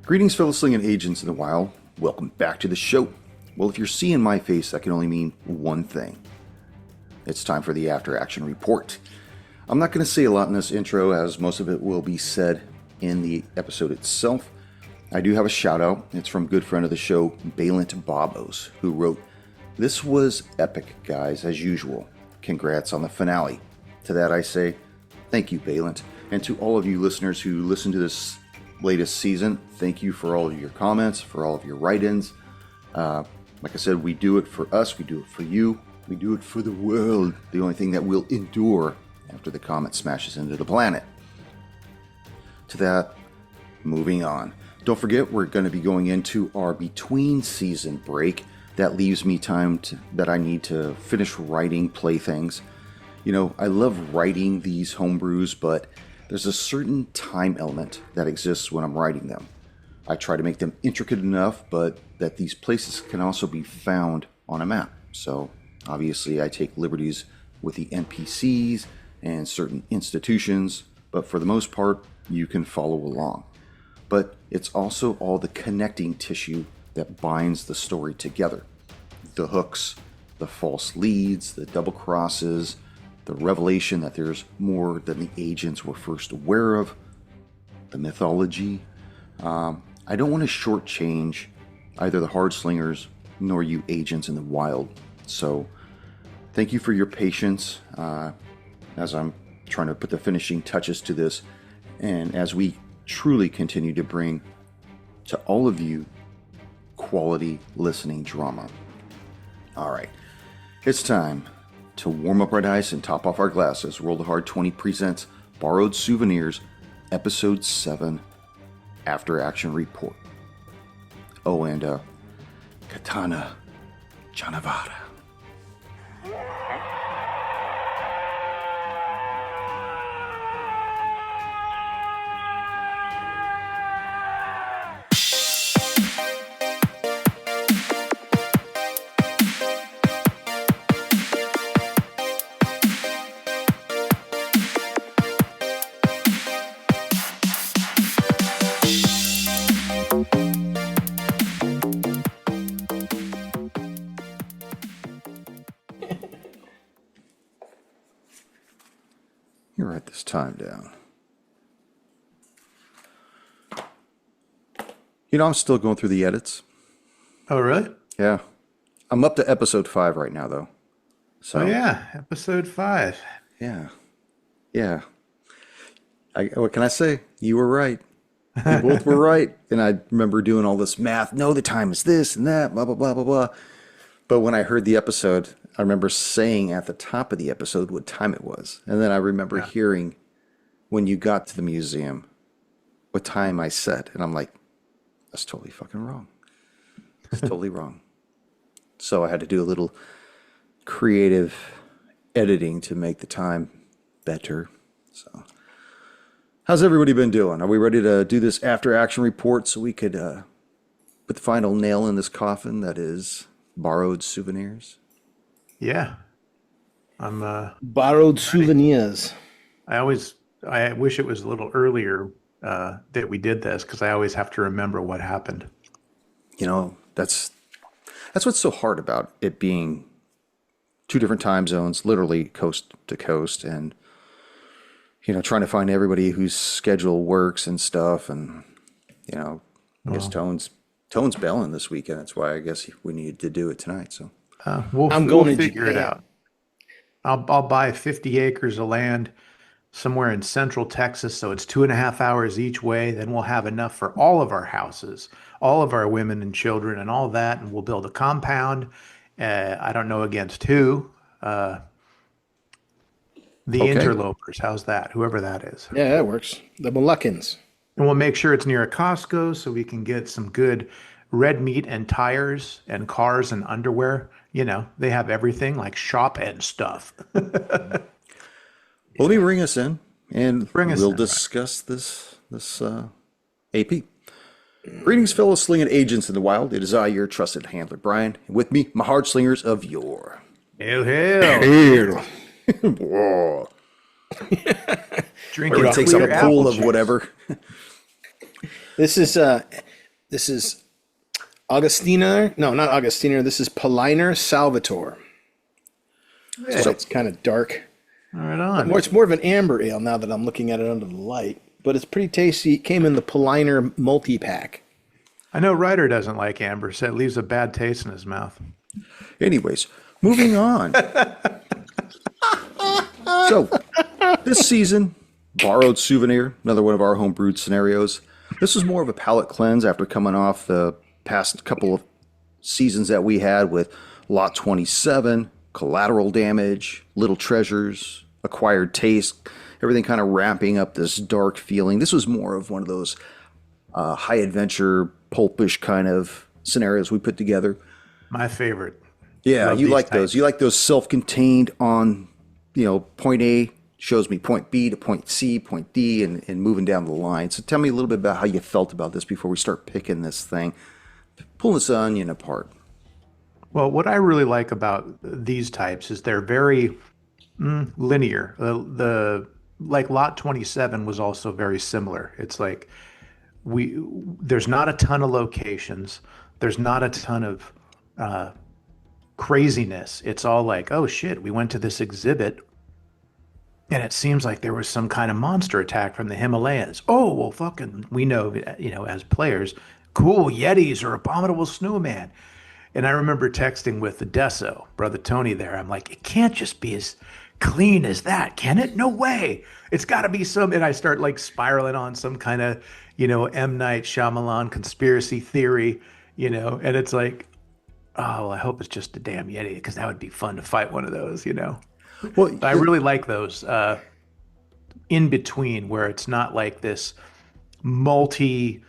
Greetings, fellow slinging agents in the wild. Welcome back to the show. Well, if you're seeing my face, that can only mean one thing. It's time for the After Action Report. I'm not going to say a lot in this intro, as most of it will be said in the episode itself. I do have a shout out. It's from good friend of the show, Balent Bobos, who wrote, "This was epic, guys, as usual. Congrats on the finale." To that I say, thank you, Balent. And to all of you listeners who listen to this latest season, thank you for all of your comments, for all of your write-ins. Like I said, we do it for us, we do it for you, we do it for the world. The only thing that will endure after the comet smashes into the planet. To that, moving on. Don't forget, we're going to be going into our between season break. That leaves me time that I need to finish writing playthings. You know, I love writing these homebrews, but there's a certain time element that exists when I'm writing them. I try to make them intricate enough, but that these places can also be found on a map. So obviously I take liberties with the NPCs and certain institutions, but for the most part, you can follow along. But it's also all the connecting tissue that binds the story together. The hooks, the false leads, the double crosses, the revelation that there's more than the agents were first aware of, the mythology. I don't want to shortchange either the Hard Slingers nor you agents in the wild. So thank you for your patience as I'm trying to put the finishing touches to this, and as we truly continue to bring to all of you quality listening drama. All right, it's time to warm up our dice and top off our glasses. Roll the Hard 20 presents Borrowed Souvenirs, Episode 7, After Action Report. Oh, and Katana Janavara. You write this time down. You know, I'm still going through the edits. Oh, really? Yeah. I'm up to episode 5 right now, though. So, Oh, yeah. Episode 5. Yeah. Yeah. What can I say? You were right. We both were right. And I remember doing all this math. No, the time is this and that, blah, blah, blah, blah, blah. But when I heard the episode, I remember saying at the top of the episode what time it was. And then I remember hearing when you got to the museum what time I said. And I'm like, that's totally fucking wrong. It's totally wrong. So I had to do a little creative editing to make the time better. So how's everybody been doing? Are we ready to do this after action report so we could put the final nail in this coffin that is Borrowed Souvenirs? Yeah. I'm Borrowed Souvenirs. I wish it was a little earlier that we did this, because I always have to remember what happened. You know, that's what's so hard about it being 2 different time zones, literally coast to coast, and you know, trying to find everybody whose schedule works and stuff. And you know, I guess Tone's bailing this weekend. That's why I guess we needed to do it tonight. So We'll figure it out. I'll buy 50 acres of land somewhere in central Texas, so it's 2.5 hours each way. Then we'll have enough for all of our houses, all of our women and children and all that, and we'll build a compound. I don't know against who. The interlopers, how's that? Whoever that is. Yeah, that works. The Moluccans. And we'll make sure it's near a Costco so we can get some good red meat and tires and cars and underwear. You know, they have everything like shop and stuff. Well, let me bring us in, and we'll in, discuss this AP. Greetings, fellow slinging agents in the wild. It is I, your trusted handler, Brian, and with me, my Hard Slingers of Yore. Hail, hail. Whoa. Drinking Everybody takes out a pool of whatever. This is This is Augustiner. No, not Augustiner. This is Poliner Salvator. So it's kind of dark. Right on. It's more of an amber ale now that I'm looking at it under the light. But it's pretty tasty. It came in the Poliner multi-pack. I know Ryder doesn't like amber, so it leaves a bad taste in his mouth. Anyways, moving on. So, this season, Borrowed Souvenir, another one of our homebrewed scenarios. This was more of a palate cleanse after coming off the past couple of seasons that we had with Lot 27, Collateral Damage, Little Treasures, Acquired Taste, everything kind of wrapping up this dark feeling. This was more of one of those high adventure, pulpish kind of scenarios we put together. My favorite. Yeah, you like those. You like those self-contained on, point A shows me point B to point C, point D, and moving down the line. So tell me a little bit about how you felt about this before we start picking this thing, pulling this onion apart. Well, what I really like about these types is they're very linear. Like Lot 27 was also very similar. It's like there's not a ton of locations. There's not a ton of craziness. It's all like, oh shit, we went to this exhibit and it seems like there was some kind of monster attack from the Himalayas. Oh, well, fucking, we know, as players, cool Yetis or abominable snowman. And I remember texting with the Deso, Brother Tony there. I'm like, it can't just be as clean as that, can it? No way. It's got to be some. And I start like spiraling on some kind of, M. Night Shyamalan conspiracy theory, and it's like, oh, well, I hope it's just a damn Yeti because that would be fun to fight one of those, Well, I really like those in between where it's not like this multi-plot.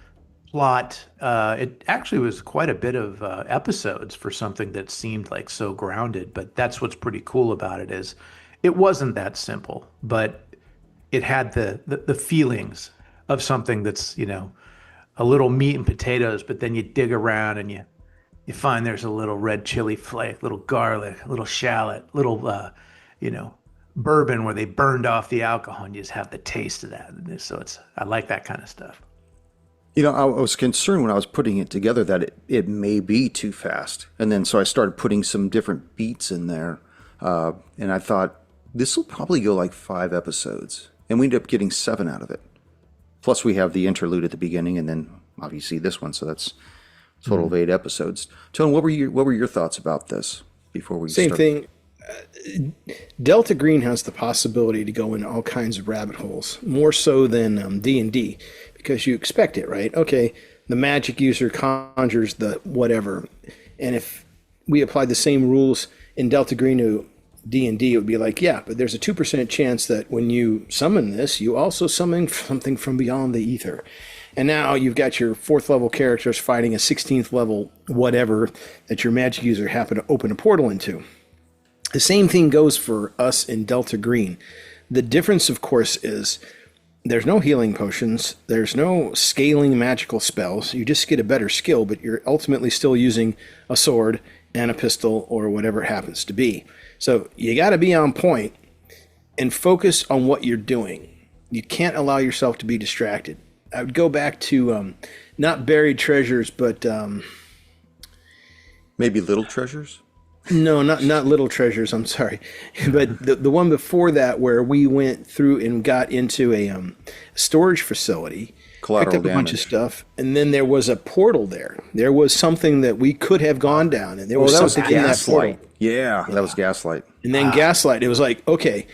It actually was quite a bit of episodes for something that seemed like so grounded, but that's what's pretty cool about it is it wasn't that simple, but it had the feelings of something that's, a little meat and potatoes, but then you dig around and you find there's a little red chili flake, little garlic, a little shallot, little, bourbon where they burned off the alcohol and you just have the taste of that. So I like that kind of stuff. I was concerned when I was putting it together that it may be too fast. And then so I started putting some different beats in there. And I thought, this will probably go like 5 episodes. And we ended up getting 7 out of it. Plus we have the interlude at the beginning and then obviously this one. So that's a total of 8 episodes. Tony, what were your thoughts about this before we Same thing. Delta Green has the possibility to go in all kinds of rabbit holes, more so than D&D, because you expect it, right? Okay, the magic user conjures the whatever, and if we applied the same rules in Delta Green to D&D, it would be like, yeah, but there's a 2% chance that when you summon this, you also summon something from beyond the ether. And now you've got your 4th level characters fighting a 16th level whatever that your magic user happened to open a portal into. The same thing goes for us in Delta Green. The difference, of course, is there's no healing potions. There's no scaling magical spells. You just get a better skill, but you're ultimately still using a sword and a pistol or whatever it happens to be. So you got to be on point and focus on what you're doing. You can't allow yourself to be distracted. I would go back to not buried treasures, but maybe little treasures. No, not little treasures. I'm sorry, but the one before that, where we went through and got into a storage facility, Collateral picked up a bunch of stuff, and then there was a portal there. There was something that we could have gone down, and there was something in that portal. Yeah, that was Gaslight. And then Gaslight. It was like, okay,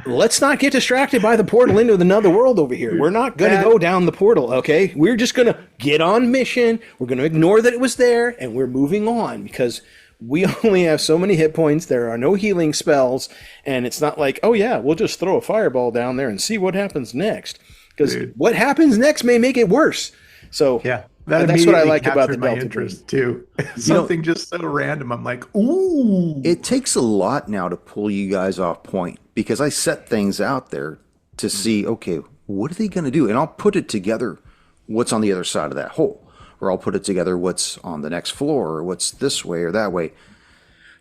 let's not get distracted by the portal into another world over here. We're not going to go down the portal, okay? We're just going to get on mission. We're going to ignore that it was there, and we're moving on because we only have so many hit points. There are no healing spells, and it's not like, oh yeah, we'll just throw a fireball down there and see what happens next. Because what happens next may make it worse. So yeah, that's what I like about the Delta interest too. Something just so random. I'm like, ooh. It takes a lot now to pull you guys off point because I set things out there to see, okay, what are they going to do? And I'll put it together what's on the other side of that hole. Or I'll put it together what's on the next floor or what's this way or that way,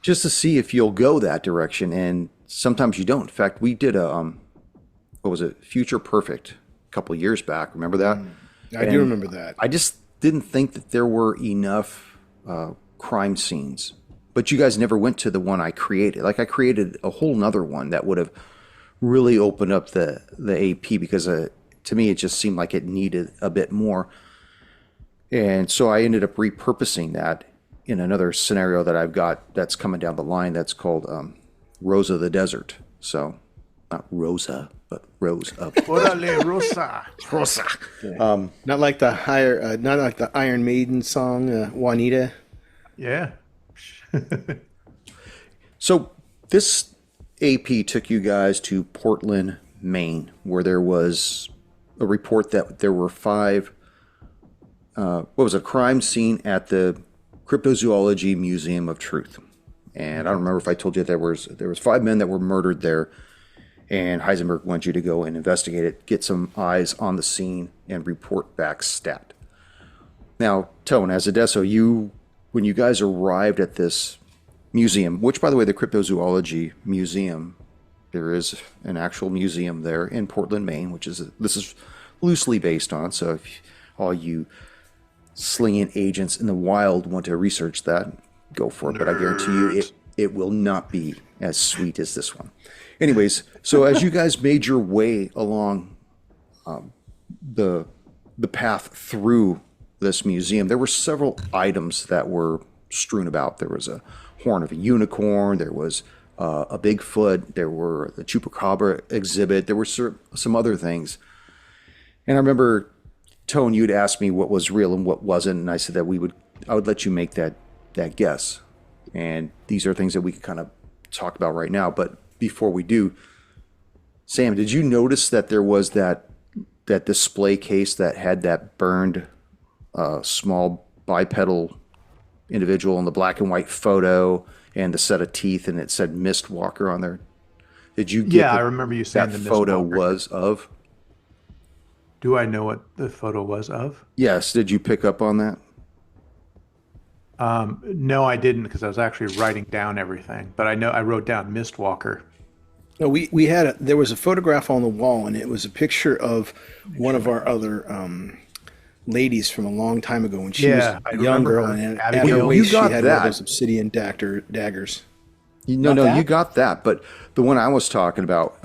just to see if you'll go that direction. And sometimes you don't. In fact, we did a, what was it, Future Perfect a couple of years back. Remember that? I do remember that. I just didn't think that there were enough crime scenes. But you guys never went to the one I created. Like I created a whole nother one that would have really opened up the AP because to me it just seemed like it needed a bit more. And so I ended up repurposing that in another scenario that I've got that's coming down the line that's called Rose of the Desert. So not Rosa, but Rose of Orale Rosa. Rosa. Yeah. Not like the Iron Maiden song, Juanita. Yeah. So this AP took you guys to Portland, Maine, where there was a report that there were 5, a crime scene at the Cryptozoology Museum of Truth. And I don't remember if I told you there was 5 men that were murdered there, and Heisenberg wants you to go and investigate it, get some eyes on the scene, and report back stat. Now, Tone, as a Deso, when you guys arrived at this museum, which, by the way, the Cryptozoology Museum, there is an actual museum there in Portland, Maine, this is loosely based on. So if all you slinging agents in the wild want to research that, go for it. Nerds. But I guarantee you it will not be as sweet as this one. Anyways, so as you guys made your way along the path through this museum, there were several items that were strewn about. There was a horn of a unicorn, there was a Bigfoot, there were the Chupacabra exhibit, there were some other things. And I remember, Tone, you'd asked me what was real and what wasn't, and I said that I would let you make that guess. And these are things that we can kind of talk about right now. But before we do, Sam, did you notice that there was that display case that had that burned small bipedal individual in the black and white photo and the set of teeth, and it said Mistwalker on there? Did you get I remember you saying that the photo Mistwalker was of? Do I know what the photo was of? Yes. Did you pick up on that? No, I didn't, because I was actually writing down everything. But I wrote down Mistwalker. No, there was a photograph on the wall, and it was a picture of one of our other ladies from a long time ago when she was a young girl, and at her waist she had one of those obsidian daggers. No, you got that. But the one I was talking about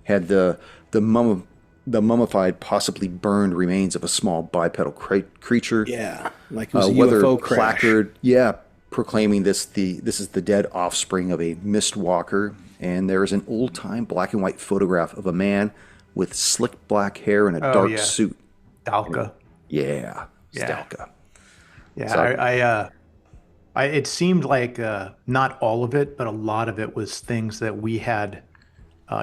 had the mummified, possibly burned remains of a small bipedal creature. Yeah, like it was a UFO crash. Placard, proclaiming this is the dead offspring of a Mistwalker. And there is an old-time black and white photograph of a man with slick black hair and a dark suit. Dalka. Yeah. Dalka. Yeah, so, it seemed like not all of it, but a lot of it was things that we had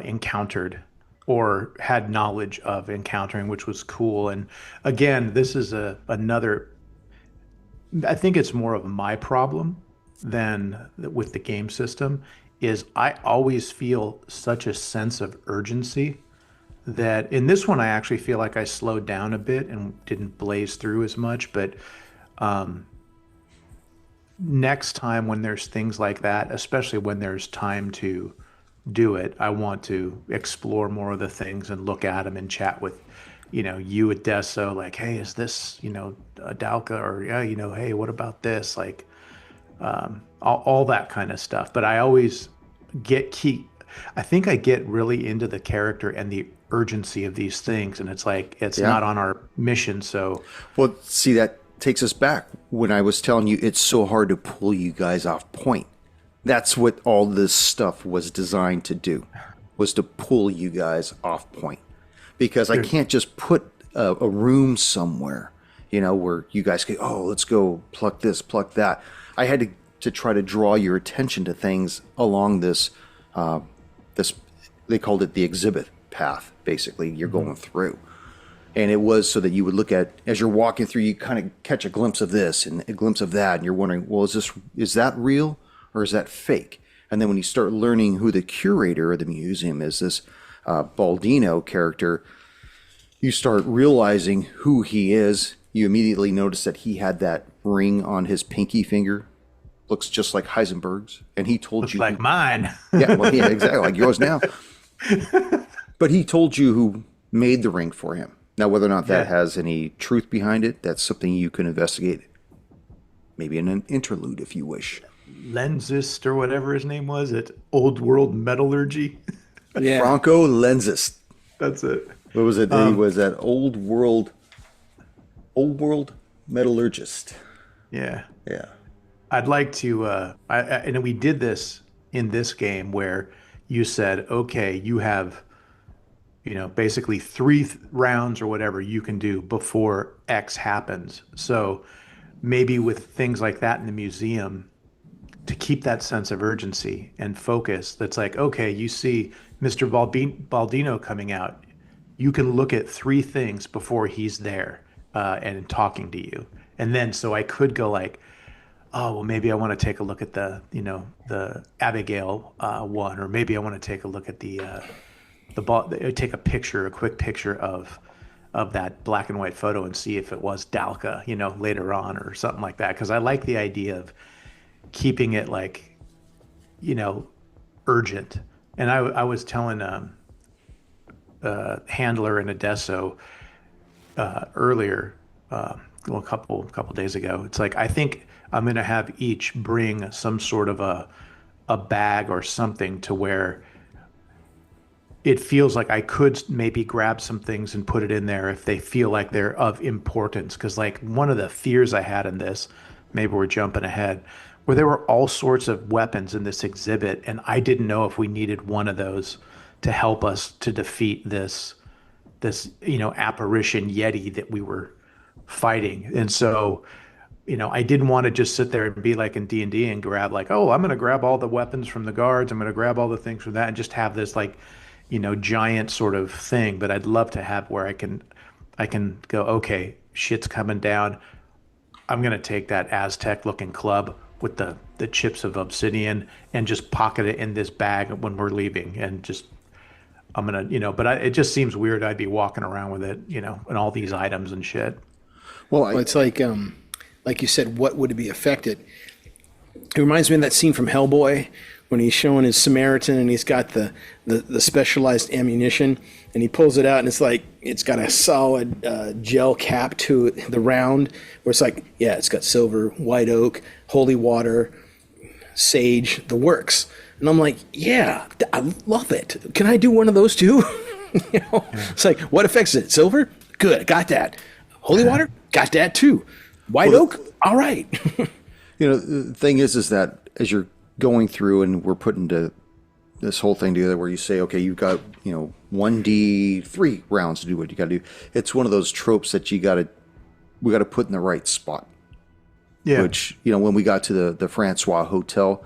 encountered or had knowledge of encountering, which was cool. And again, this is another, I think it's more of my problem than with the game system, is I always feel such a sense of urgency that in this one, I actually feel like I slowed down a bit and didn't blaze through as much. But next time when there's things like that, especially when there's time to do it, I want to explore more of the things and look at them and chat with, you at Deso, like, hey, is this, a Dalka, or hey, what about this? Like, all that kind of stuff. But I always I think I get really into the character and the urgency of these things, and it's like it's not on our mission. So, well, see, that takes us back when I was telling you it's so hard to pull you guys off point. That's what all this stuff was designed to do, was to pull you guys off point, because I can't just put a room somewhere, where you guys go, oh, let's go pluck this, pluck that. I had to try to draw your attention to things along this, they called it the exhibit path, basically, you're going through. And it was so that you would look at, as you're walking through, you kind of catch a glimpse of this and a glimpse of that, and you're wondering, well, is that real or is that fake? And then when you start learning who the curator of the museum is, this Baldino character, you start realizing who he is. You immediately notice that he had that ring on his pinky finger. Looks just like Heisenberg's. And he told you... like mine. Yeah, exactly. Like yours now. But he told you who made the ring for him. Now, whether or not that has any truth behind it, that's something you can investigate. Maybe in an interlude, if you wish. Lensist or whatever his name was at Old World Metallurgy. Yeah. Franco Lensist. That's it. What was it? He was at Old World Metallurgist. Yeah. Yeah. I'd like to, and we did this in this game where you said, okay, you have, basically three rounds or whatever you can do before X happens. So maybe with things like that in the museum, to keep that sense of urgency and focus, that's like, okay, you see Mr. Baldino coming out. You can look at three things before he's there and talking to you. And then so I could go like, oh, well, maybe I want to take a look at the Abigail one, or maybe I want to take a look at take a quick picture of that black and white photo and see if it was Dalka, later on or something like that. Because I like the idea of keeping it like, urgent. And I was telling Handler and Adesso earlier, a couple days ago. It's like, I think I'm going to have each bring some sort of a bag or something to where it feels like I could maybe grab some things and put it in there if they feel like they're of importance. Because like one of the fears I had in this, maybe we're jumping ahead, where there were all sorts of weapons in this exhibit, and I didn't know if we needed one of those to help us to defeat this apparition Yeti that we were fighting. And so, I didn't want to just sit there and be like in D&D and grab like, oh, I'm going to grab all the weapons from the guards. I'm going to grab all the things from that and just have this like, giant sort of thing. But I'd love to have where I can go, okay, shit's coming down. I'm going to take that Aztec looking club with the chips of obsidian and just pocket it in this bag when we're leaving. And just, I'm going to, but it just seems weird. I'd be walking around with it, and all these items and shit. Well, it's like you said, what would it be affected? It reminds me of that scene from Hellboy when he's showing his Samaritan and he's got the specialized ammunition and he pulls it out and it's like it's got a solid gel cap to the round where it's like, yeah, it's got silver, white oak, holy water, sage, the works. And I'm like, yeah, I love it. Can I do one of those too? It's like, what affects it? Silver? Good, got that. Holy water? Got that too. White oak? All right. The thing is that as you're going through and we're putting this whole thing together where you say, okay, you've got, 1d3 rounds to do what you got to do. It's one of those tropes that we got to put in the right spot. Yeah. Which, when we got to the Francois Hotel,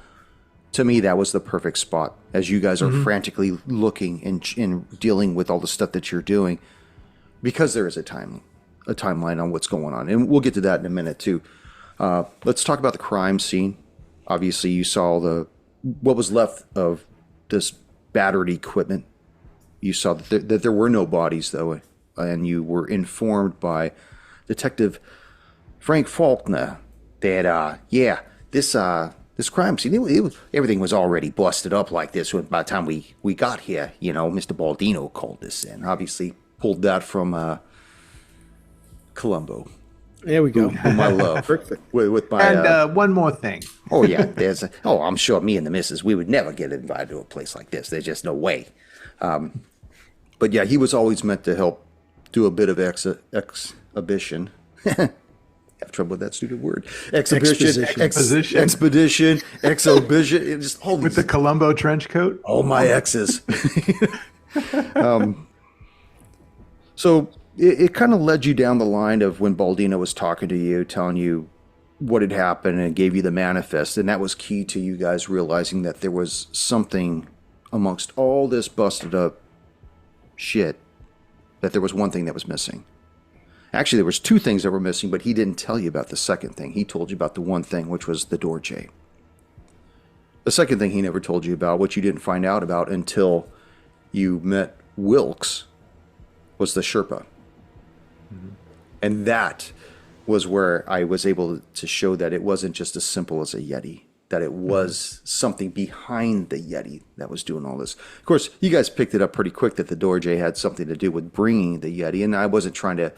to me, that was the perfect spot as you guys are frantically looking and dealing with all the stuff that you're doing, because there is a timeline on what's going on. And we'll get to that in a minute too. Let's talk about the crime scene. Obviously, you saw what was left of this battered equipment. You saw that there were no bodies, though, and you were informed by Detective Frank Faulkner that, this crime scene, everything was already busted up like this by the time we got here. Mr. Baldino called this in. Obviously, pulled that from Columbo. There we go. Whom I love. with my and one more thing. Oh yeah, I'm sure me and the missus, we would never get invited to a place like this. There's just no way. But yeah, he was always meant to help do a bit of exhibition. Have trouble with that stupid word. Exhibition, expedition, exhibition. Just all with the Columbo trench coat. All my exes. So it kind of led you down the line of when Baldino was talking to you, telling you what had happened and gave you the manifest. And that was key to you guys realizing that there was something amongst all this busted up shit, that there was one thing that was missing. Actually, there was two things that were missing, but he didn't tell you about the second thing. He told you about the one thing, which was the door J. The second thing he never told you about, which you didn't find out about until you met Wilkes, was the Sherpa. And that was where I was able to show that it wasn't just as simple as a Yeti. that it was something behind the Yeti that was doing all this. Of course, you guys picked it up pretty quick that the Dorje had something to do with bringing the Yeti, and I wasn't trying to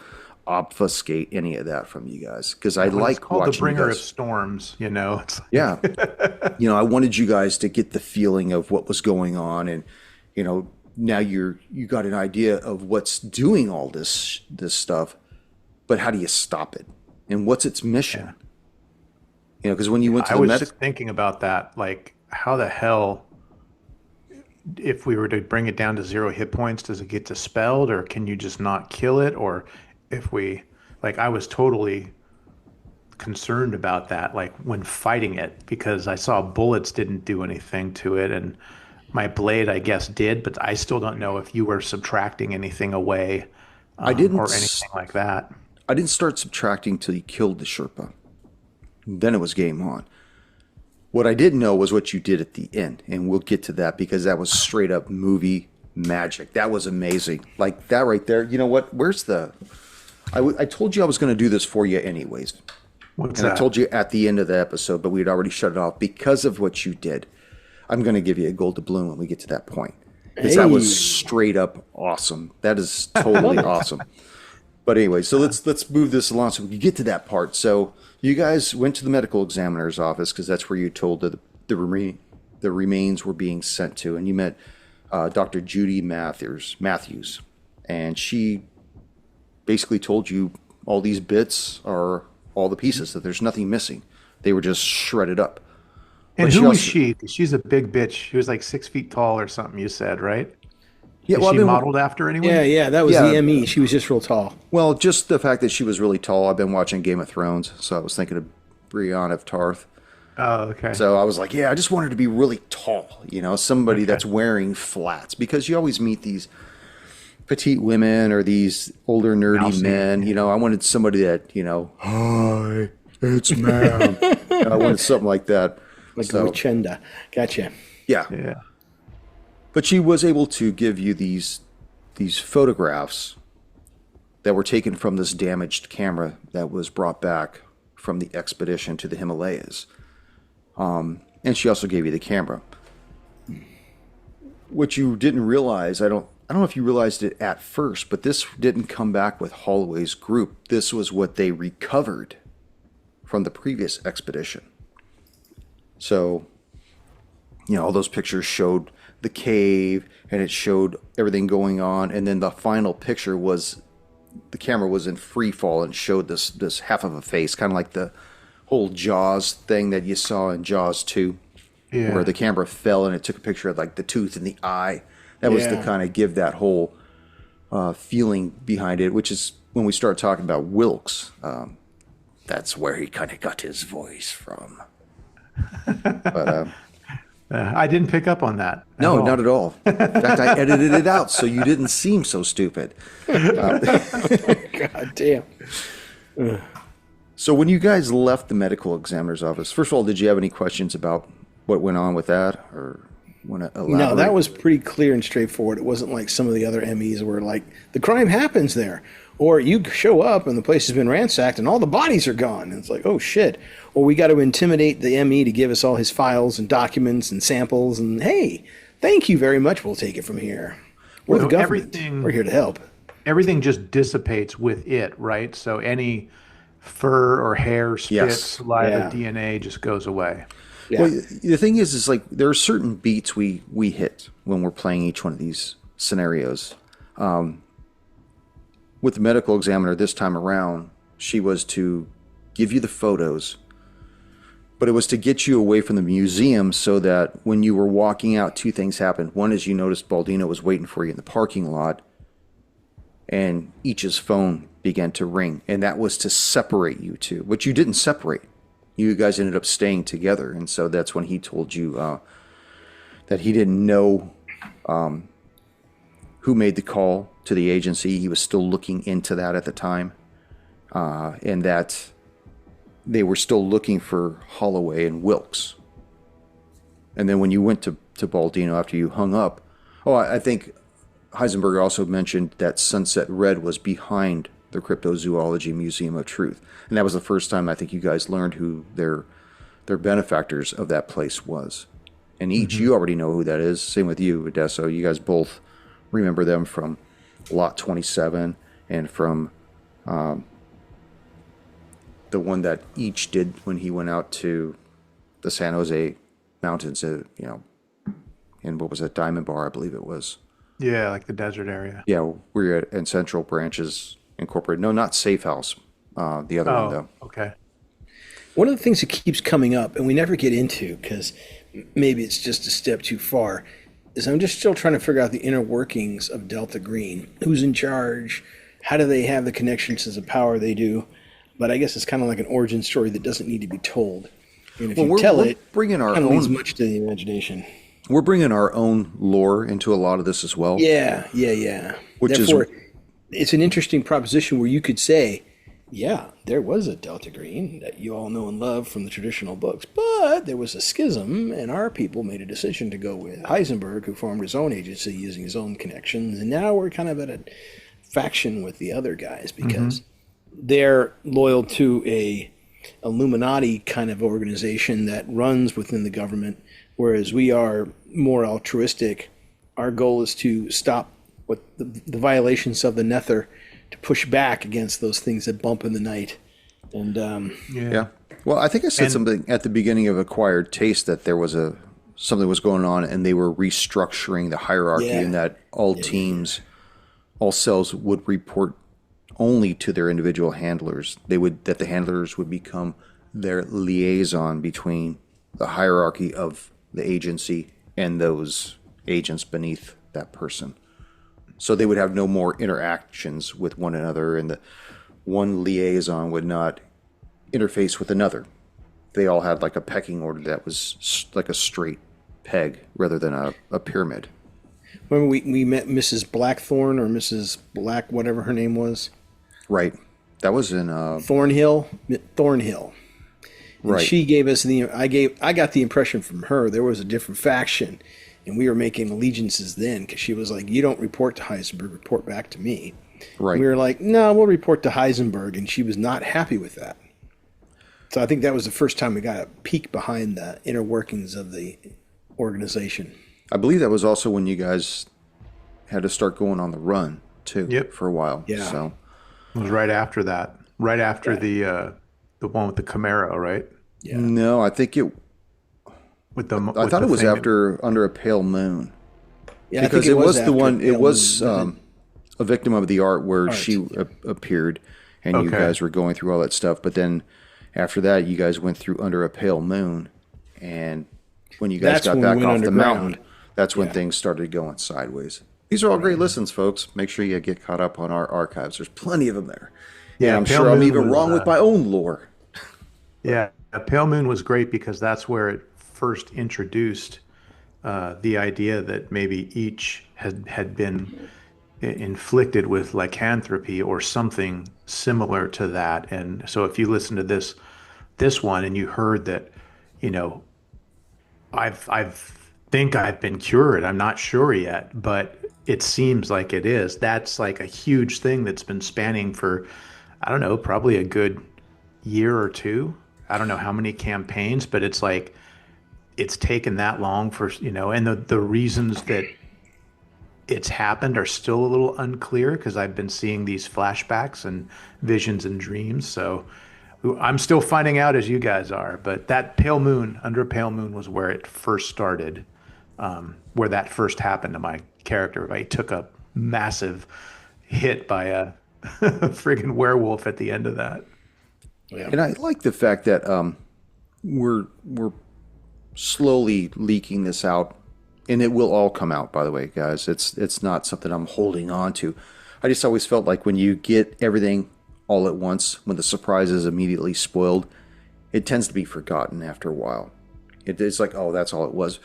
obfuscate any of that from you guys because I like called watching the bringer you guys. of storms. It's like, Yeah, I wanted you guys to get the feeling of what was going on, and now you got an idea of what's doing all this stuff, but how do you stop it, and what's its mission? Yeah. Because when you went to I the was medical, thinking about that, like how the hell, if we were to bring it down to 0 hit points, does it get dispelled, or can you just not kill it? Or if we, like, I was totally concerned about that, like when fighting it, because I saw bullets didn't do anything to it, and my blade, I guess, did, but I still don't know if you were subtracting anything away, I didn't, or anything like that. I didn't start subtracting till you killed the Sherpa. Then it was game on. What I didn't know was what you did at the end, and we'll get to that because that was straight up movie magic. That was amazing. Like that right there. You know what? Where's the... I told you I was going to do this for you anyways. What's and that? I told you at the end of the episode, but we had already shut it off because of what you did. I'm going to give you a gold doubloon when we get to that point. Because that was straight up awesome. That is totally awesome. But anyway, so let's move this along so we can get to that part. So you guys went to the medical examiner's office because that's where you told the remains were being sent to, and you met Dr. Judy Matthews, and she basically told you all these bits are all the pieces, that there's nothing missing. They were just shredded up. And But who was also- she? 'Cause she's a big bitch. She was like 6 feet tall or something, you said, right? Yeah, Is well, she I've been- modeled after anyone? Yeah, that was Yeah. the ME. She was just real tall. Well, just the fact that she was really tall. I've been watching Game of Thrones, so I was thinking of Brienne of Tarth. Oh, okay. So I was like, yeah, I just wanted to be really tall, somebody that's wearing flats, because you always meet these petite women or these older nerdy Mousy. men. I wanted somebody that, hi, it's ma'am. I wanted something like that. Like So, Lucinda. Gotcha. yeah. yeah. But she was able to give you these photographs that were taken from this damaged camera that was brought back from the expedition to the Himalayas. And she also gave you the camera. What you didn't realize, I don't know if you realized it at first, but this didn't come back with Holloway's group. This was what they recovered from the previous expedition. So, all those pictures showed the cave, and it showed everything going on, and then the final picture was the camera was in free fall and showed this half of a face, kind of like the whole Jaws thing that you saw in Jaws 2, Yeah. where the camera fell and it took a picture of like the tooth and the eye. That was to Yeah. kind of give that whole feeling behind it, which is when we start talking about Wilkes. That's where he kind of got his voice from. But I didn't pick up on that. no, all. not at all. In fact, I edited it out so you didn't seem so stupid. God damn. So when you guys left the medical examiner's office, first of all, did you have any questions about what went on with that, or want to elaborate? No, that was pretty clear and straightforward. It wasn't like some of the other MEs where like the crime happens there, or you show up and the place has been ransacked and all the bodies are gone. And it's like, oh shit. Or we got to intimidate the ME to give us all his files and documents and samples. And hey, thank you very much. We'll take it from here. We're the Well, government. everything- We're here to help. Everything just dissipates with it, right? So any fur or hair, spit, Yes. saliva, Yeah. DNA just goes away. Yeah. Well, the thing is like there are certain beats we hit when we're playing each one of these scenarios. With the medical examiner this time around, she was to give you the photos, but it was to get you away from the museum so that when you were walking out, two things happened. One is you noticed Baldino was waiting for you in the parking lot, and Each's phone began to ring, and that was to separate you two, but you didn't separate. You guys ended up staying together, and so that's when he told you that he didn't know who made the call to the agency. He was still looking into that at the time, and that they were still looking for Holloway and Wilkes. And then when you went to Baldino after you hung up, I think Heisenberg also mentioned that Sunset Red was behind the Cryptozoology Museum of Truth. And that was the first time I think you guys learned who their their benefactors of that place was. And each, you already know who that is. Same with you, Odesso. You guys both remember them from Lot 27 and from the one that each did when he went out to the San Jose Mountains, you know, in what was that, Diamond Bar, I believe it was. Yeah, like the desert area. Yeah, we're at Central Branches Incorporated. No, not Safe House. The other one, though. Okay. One of the things that keeps coming up, and we never get into because maybe it's just a step too far, is I'm just still trying to figure out the inner workings of Delta Green. Who's in charge? How do they have the connections to the power they do? But I guess it's kind of like an origin story that doesn't need to be told. And if you tell it, bringing our kind of leaves own, much to the imagination. we're bringing our own lore into a lot of this as well. Yeah. Which Therefore, it's an interesting proposition where you could say, yeah, there was a Delta Green that you all know and love from the traditional books, but there was a schism, and our people made a decision to go with Heisenberg, who formed his own agency using his own connections, and now we're kind of at a faction with the other guys because they're loyal to a Illuminati kind of organization that runs within the government, whereas we are more altruistic. Our goal is to stop what the violations of the Nether, to push back against those things that bump in the night. And yeah. Well, I think I said something at the beginning of Acquired Taste that there was something was going on, and they were restructuring the hierarchy, and that all teams, all cells would report only to their individual handlers. That the handlers would become their liaison between the hierarchy of the agency and those agents beneath that person. So they would have no more interactions with one another, and the one liaison would not interface with another. They all had like a pecking order that was like a straight peg rather than a pyramid. Remember we met Mrs. Blackthorn or Mrs. Black, whatever her name was? Right. That was in Thornhill. And right. she gave us I got the impression from her there was a different faction, and we were making allegiances then because she was like, you don't report to Heisenberg, report back to me. Right. And we were like, no, we'll report to Heisenberg, and she was not happy with that. So I think that was the first time we got a peek behind the inner workings of the organization. I believe that was also when you guys had to start going on the run too, for a while. Yeah. So It was right after that. Right after the one with the Camaro, right? Yeah. No, I think it. I thought it was after Under a Pale Moon. Yeah, because I think it was the after one. It Pale was Moon. a victim of the art where she appeared, and you guys were going through all that stuff. But then after that, you guys went through Under a Pale Moon, and when you guys got back off the mountain, that's when things started going sideways. These are all great listens, folks. Make sure you get caught up on our archives. There's plenty of them there. Yeah, and I'm sure I'm even wrong with my own lore. Yeah, Pale Moon was great because that's where it first introduced the idea that maybe each had been inflicted with lycanthropy or something similar to that. And so if you listen to this one and you heard that, you know, I've been cured. I'm not sure yet, but it seems like it is. That's like a huge thing that's been spanning for, I don't know, probably a good year or two. I don't know how many campaigns, but it's like it's taken that long for, you know, and the reasons that it's happened are still a little unclear because I've been seeing these flashbacks and visions and dreams. So I'm still finding out as you guys are, but that Pale Moon, Under a Pale Moon was where it first started, where that first happened to my character. I took a massive hit by a friggin' werewolf at the end of that. Yeah. And I like the fact that we're slowly leaking this out, and it will all come out, by the way, guys. It's not something I'm holding on to. I just always felt like when you get everything all at once, when the surprise is immediately spoiled, it tends to be forgotten after a while. It's like, oh, that's all it was.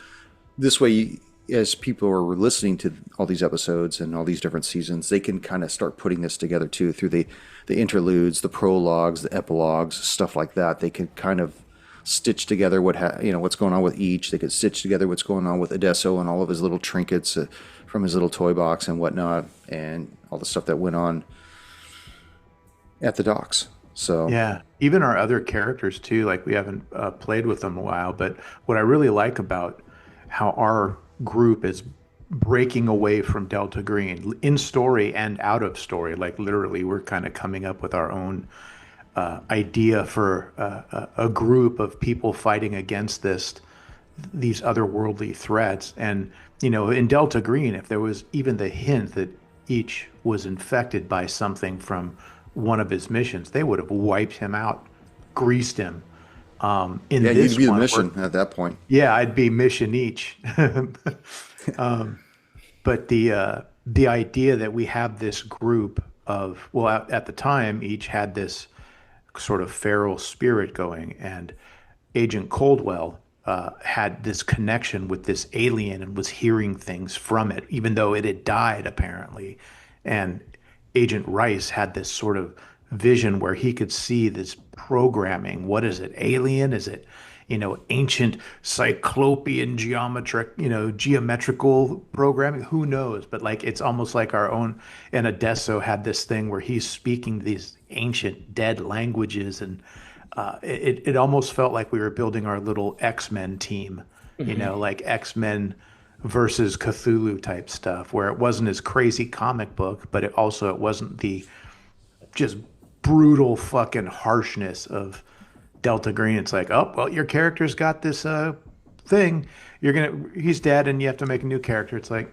This way, as people are listening to all these episodes and all these different seasons, they can kind of start putting this together too through the interludes, the prologues, the epilogues, stuff like that. They can kind of stitch together what's going on with each. They could stitch together what's going on with Odesso and all of his little trinkets from his little toy box and whatnot, and all the stuff that went on at the docks. So yeah, even our other characters too. Like we haven't played with them a while, but what I really like about how our group is breaking away from Delta Green in story and out of story, like literally, we're kind of coming up with our own idea for a group of people fighting against these otherworldly threats. And in Delta Green, if there was even the hint that each was infected by something from one of his missions, they would have wiped him out, greased him. In Yeah, this you'd be the one, mission at that point. yeah, I'd be mission each. But the idea that we have this group of, well, at the time, each had this sort of feral spirit going, and Agent Coldwell had this connection with this alien and was hearing things from it, even though it had died apparently. And Agent Rice had this sort of vision where he could see this programming. What is it? Alien? Is it, ancient cyclopean geometrical programming? Who knows? But like, it's almost like our own. And Adesso had this thing where he's speaking these ancient dead languages, and it almost felt like we were building our little X-Men team, like X-Men versus Cthulhu type stuff, where it wasn't as crazy comic book, but it wasn't the just brutal fucking harshness of Delta Green. It's like, oh, well, your character's got this thing. He's dead and you have to make a new character. It's like,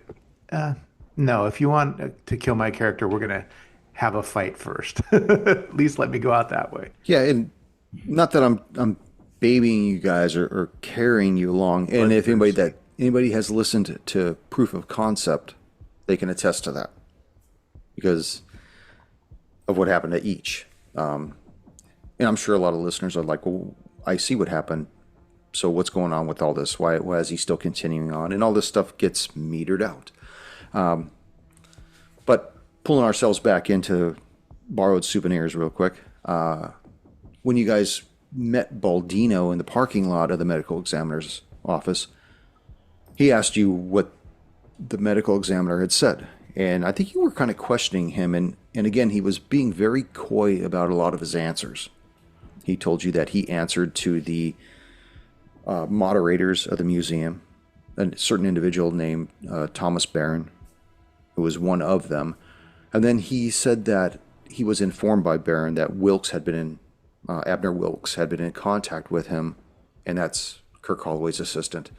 no, if you want to kill my character, we're going to have a fight first. At least let me go out that way. Yeah, and not that I'm babying you guys or carrying you along. And if anybody has listened to Proof of Concept, they can attest to that because of what happened to each. And I'm sure a lot of listeners are like, well, I see what happened. So what's going on with all this? Why is he still continuing on? And all this stuff gets metered out. But pulling ourselves back into Borrowed Souvenirs real quick. When you guys met Baldino in the parking lot of the medical examiner's office, he asked you what the medical examiner had said. And I think you were kind of questioning him. And again, he was being very coy about a lot of his answers. He told you that he answered to the moderators of the museum, a certain individual named Thomas Barron, who was one of them. And then he said that he was informed by Barron that Abner Wilkes had been in contact with him, and that's Kirk Holloway's assistant,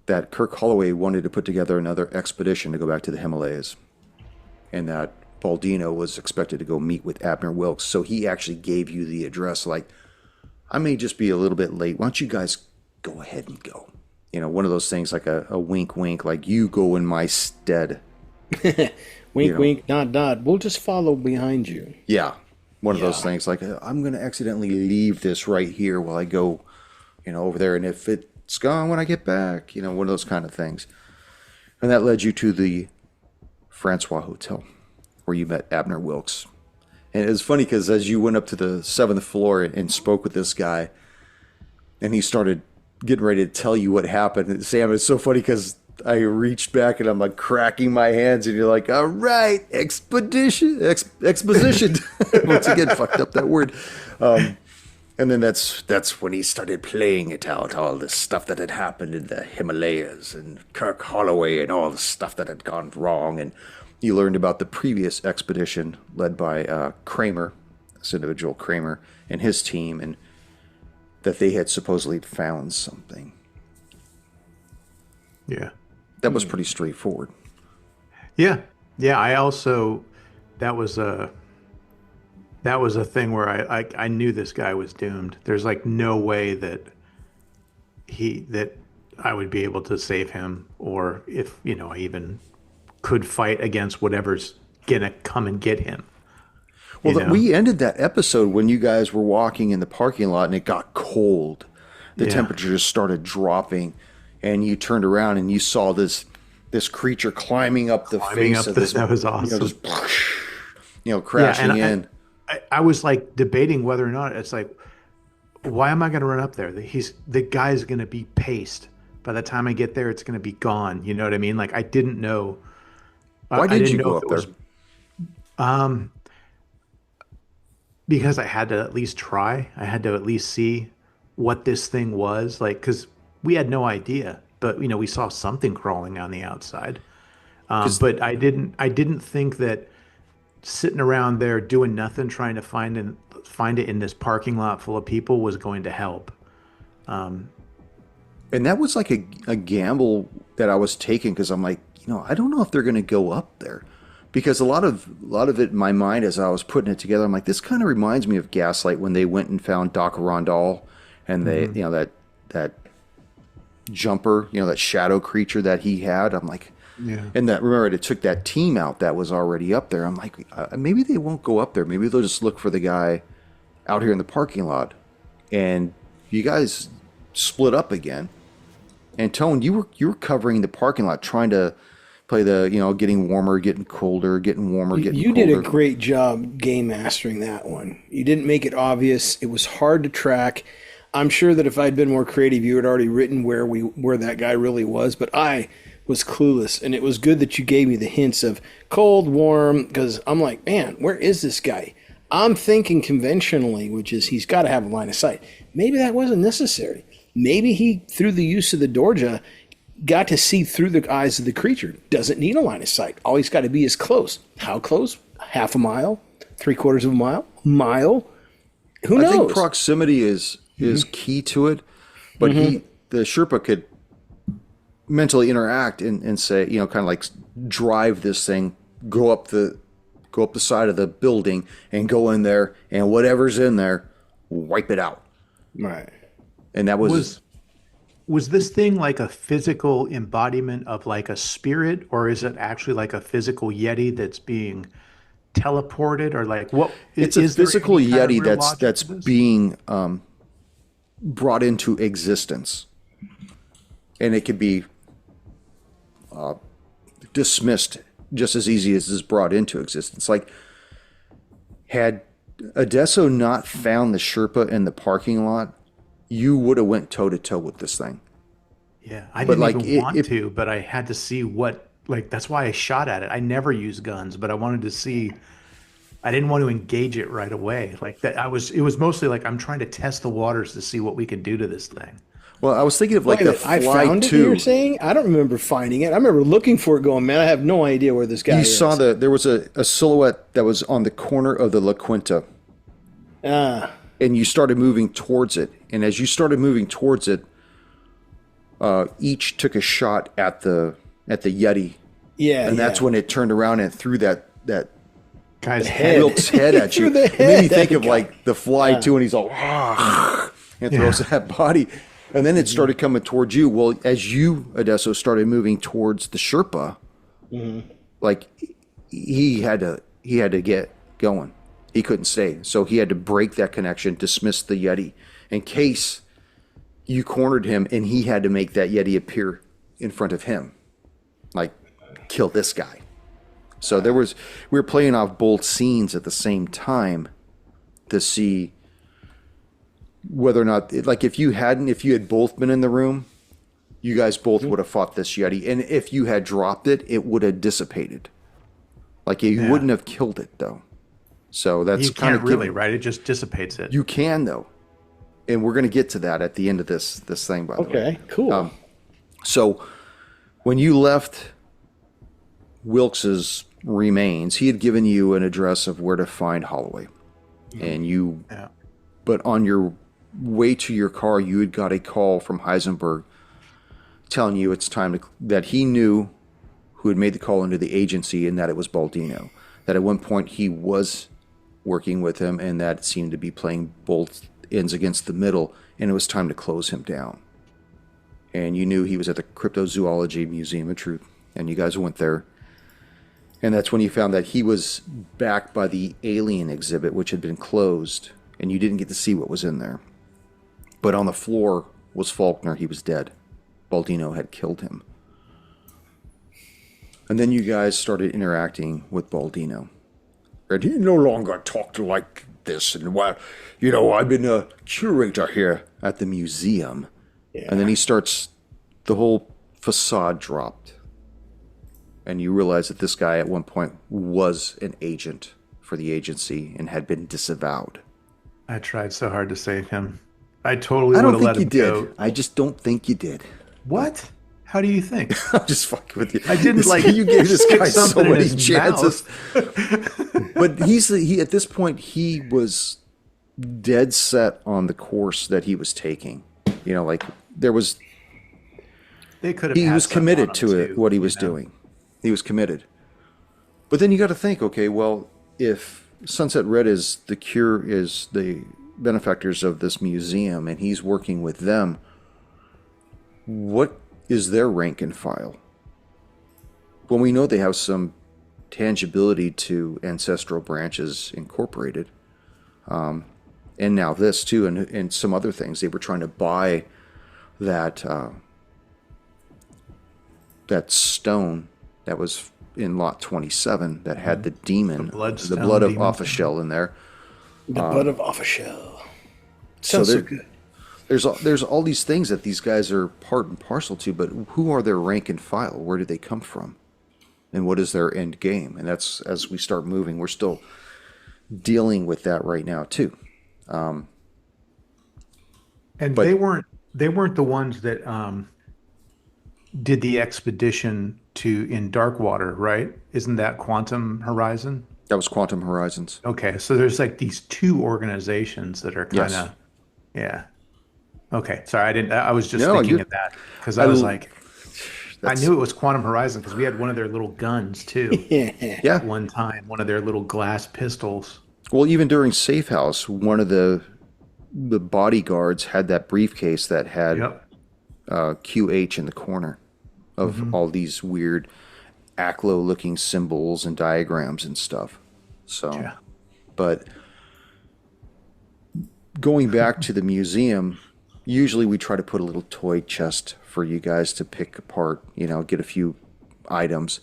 that Kirk Holloway wanted to put together another expedition to go back to the Himalayas, and that Baldino was expected to go meet with Abner Wilkes. So he actually gave you the address, like, I may just be a little bit late. Why don't you guys go ahead and go? One of those things, like a wink, wink, like you go in my stead. Wink, wink, nod, nod. We'll just follow behind you. Yeah. One of those things, like, I'm going to accidentally leave this right here while I go, over there. And if it's gone when I get back, one of those kind of things. And that led you to the Francois Hotel, where you met Abner Wilkes. And it was funny because as you went up to the 7th floor and spoke with this guy, and he started getting ready to tell you what happened, and Sam, it's so funny because I reached back and I'm like cracking my hands, and you're like, all right, exposition. Once again, fucked up that word. And then that's when he started playing it out, all the stuff that had happened in the Himalayas and Kirk Holloway and all the stuff that had gone wrong. And you learned about the previous expedition led by Kramer, this individual Kramer, and his team, and that they had supposedly found something. Yeah. That was pretty straightforward. Yeah. Yeah. I also, that was a thing where I knew this guy was doomed. There's like no way that I would be able to save him, or if, I even could fight against whatever's gonna come and get him. Well, we ended that episode when you guys were walking in the parking lot and it got cold. The temperature just started dropping, and you turned around and you saw this creature climbing up the face of this. That was awesome. Just, crashing in. I was like debating whether or not, it's like, why am I going to run up there? The guy's going to be paced. By the time I get there, it's going to be gone. You know what I mean? Like, I didn't know. Why did you go up there? because I had to at least try. I had to at least see what this thing was like, because we had no idea. But we saw something crawling on the outside. 'Cause- But I didn't think that sitting around there doing nothing, trying to find it in this parking lot full of people was going to help. And that was like a gamble that I was taking because I'm like, I don't know if they're going to go up there. Because a lot of it in my mind as I was putting it together, I'm like, this kind of reminds me of Gaslight when they went and found Doc Rondal and they, that jumper, that shadow creature that he had. I'm like, Yeah. and that, remember, it took that team out that was already up there. I'm like, maybe they won't go up there. Maybe they'll just look for the guy out here in the parking lot. And you guys split up again. And Tone, you were covering the parking lot, trying to play the, getting warmer, getting colder, getting warmer, getting You colder. did a great job game mastering that one. You didn't make it obvious. It was hard to track. I'm sure that if I'd been more creative, you had already written where that guy really was. But I was clueless, and it was good that you gave me the hints of cold, warm, because I'm like, man, where is this guy? I'm thinking conventionally, which is he's got to have a line of sight. Maybe that wasn't necessary. Maybe he, through the use of the Dorja, got to see through the eyes of the creature. Doesn't need a line of sight. All he's got to be is close. How close? Half a mile? 3/4 of a mile? Mile? Who knows? I think proximity is key to it, but the Sherpa could mentally interact and say, kind of like drive this thing, go up the side of the building and go in there, and whatever's in there, wipe it out. Right. And that was this thing like a physical embodiment of like a spirit, or is it actually like a physical Yeti that's being teleported, or like what? it's is a there physical any kind of Yeti real that's logic to this? being brought into existence, and it could be dismissed just as easy as is brought into existence. Like, had Adesso not found the Sherpa in the parking lot, you would have went toe to toe with this thing. Yeah, I But, didn't like, even want to, but I had to see what, like, that's why I shot at it. I never use guns, but I wanted to see, I didn't want to engage it right away. Like that, it was mostly like, I'm trying to test the waters to see what we can do to this thing. Well, I was thinking of like Wait a the minute, Fly I found it, 2. you're saying? I don't remember finding it. I remember looking for it going, man, I have no idea where this guy You is. saw there was a silhouette that was on the corner of the La Quinta, Ah, and you started moving towards it. And as you started moving towards it, each took a shot at the Yeti, yeah. and that's when it turned around and threw that Guy's head. Wilk's head at you. Threw the It made me head think at of the like the Fly 2, and he's all and throws that body, and then it started coming towards you. Well, as you, Adesso, started moving towards the Sherpa, like he had to get going. He couldn't stay, so he had to break that connection, dismiss the Yeti, in case you cornered him, and he had to make that Yeti appear in front of him, like kill this guy. So we were playing off both scenes at the same time to see whether or not, like, if you had both been in the room, you guys both would have fought this Yeti, and if you had dropped it, it would have dissipated. Like, you wouldn't have killed it though. So that's You kind can't of really, right? It just dissipates it. You can though, and we're going to get to that at the end of this thing. By the way. okay, cool. So when you left Wilkes's remains, he had given you an address of where to find Holloway, and you. Yeah. But on your way to your car, you had got a call from Heisenberg telling you it's time that he knew who had made the call into the agency, and that it was Baldino. That at one point he was working with him, and that seemed to be playing both ends against the middle, and it was time to close him down. And you knew he was at the Cryptozoology Museum of Truth, and you guys went there. And that's when you found that he was back by the alien exhibit, which had been closed, and you didn't get to see what was in there. But on the floor was Faulkner. He was dead. Baldino had killed him. And then you guys started interacting with Baldino. And he no longer talked like this. And, well, I've been a curator here at the museum. Yeah. And then he starts, the whole facade dropped. And you realize that this guy at one point was an agent for the agency and had been disavowed. I tried so hard to save him. I totally I would don't have let think you him did. go. I just don't think you did. What? How do you think? I'm just fucking with you. I didn't You gave this stick guy so something in many his chances. mouth. But he at this point he was dead set on the course that he was taking. You know, like there was They could have. he had was some committed on to him it, too, what he you was know? doing. He was committed. But then you got to think, okay, well, if Sunset Red is the benefactors of this museum and he's working with them, what is their rank and file? Well, we know they have some tangibility to Ancestral Branches Incorporated. And now this too, and some other things. They were trying to buy that that stone that was in lot 27 that had the demon, the blood of demon. Official in there. The butt of Official. So Sounds so good. there's all these things that these guys are part and parcel to, but who are their rank and file? Where do they come from? And what is their end game? And that's, as we start moving, we're still dealing with that right now too. And But- they weren't the ones that did the expedition in Darkwater, right? Isn't that Quantum Horizon? That was Quantum Horizons. Okay, so there's like these two organizations that are kind Yes. of, yeah. Okay, sorry, I was just No, thinking you're- of that because I was I- like, I That's- knew it was Quantum Horizon because we had one of their little guns too. Yeah. Yeah. One time, one of their little glass pistols. Well, even during Safe House, one of the bodyguards had that briefcase that had Yep. QH in the corner of all these weird Aklo-looking symbols and diagrams and stuff. So, Yeah. but going back to the museum, usually we try to put a little toy chest for you guys to pick apart, you know, get a few items.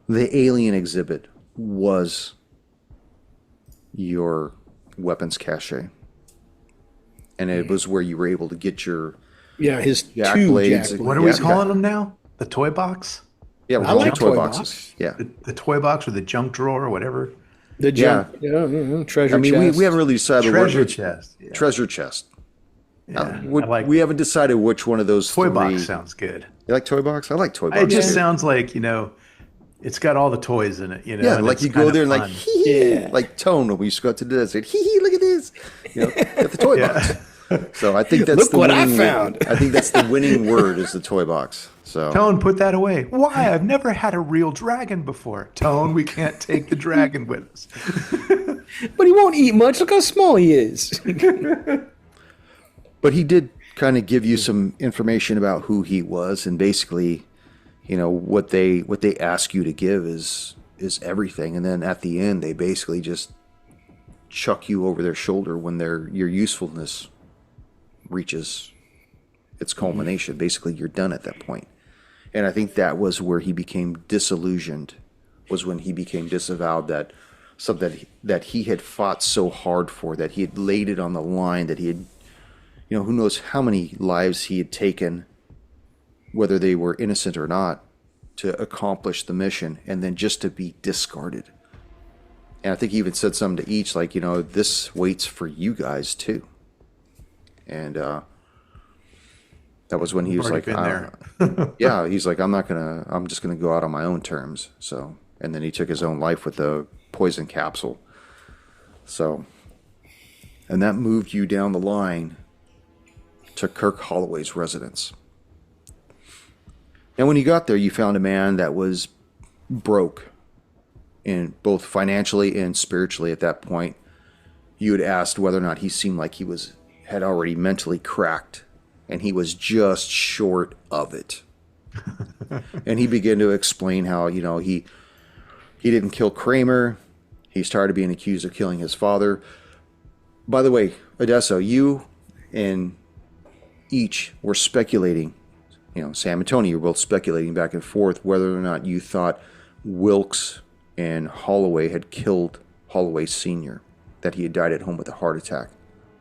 The alien exhibit was your weapons cache. And it was where you were able to get your Yeah, his Jack two blades. Jack What are Yeah, we yeah. calling them now? The toy box? yeah, with I all like the toy toy boxes. box. Yeah. The toy box or the junk drawer or whatever? The junk, treasure I mean, chest. we haven't really decided Treasure what chest. Yeah. treasure chest. Yeah. What- I like we haven't decided which one of those toy three. box sounds good. You like toy box? I like toy box. It just too. sounds like, it's got all the toys in it, yeah, and like it's you go kind there of and like fun. hee hee, Yeah. like Tone when we used to go out to the desert. Hee hee, look at this. You know, at the toy box. So I think that's Look the what I winning, found. I think that's the winning word is the toy box. So Tone, put that away. Why? I've never had a real dragon before. Tone, we can't take the dragon with us. But he won't eat much. Look how small he is. But he did kind of give you some information about who he was, and basically, you know, what they ask you to give is everything, and then at the end they basically just chuck you over their shoulder when your usefulness reaches its culmination. Basically, you're done at that point. And I think that was where he became disillusioned, was when he became disavowed, that something that he had fought so hard for, that he had laid it on the line, that he had, you know, who knows how many lives he had taken, whether they were innocent or not, to accomplish the mission, and then just to be discarded. And I think he even said something to each, like, you know, this waits for you guys too. And that was when he was like, Already been there. yeah, he's like, I'm just gonna go out on my own terms. So, and then he took his own life with the poison capsule. So, and that moved you down the line to Kirk Holloway's residence. And when you got there, you found a man that was broke, in both financially and spiritually. At that point, you had asked whether or not he seemed like he had already mentally cracked, and he was just short of it. And he began to explain how, you know, he didn't kill Kramer. He started being accused of killing his father. By the way, Odesso, you and each were speculating, you know, Sam and Tony were both speculating back and forth whether or not you thought Wilkes and Holloway had killed Holloway Sr., that he had died at home with a heart attack.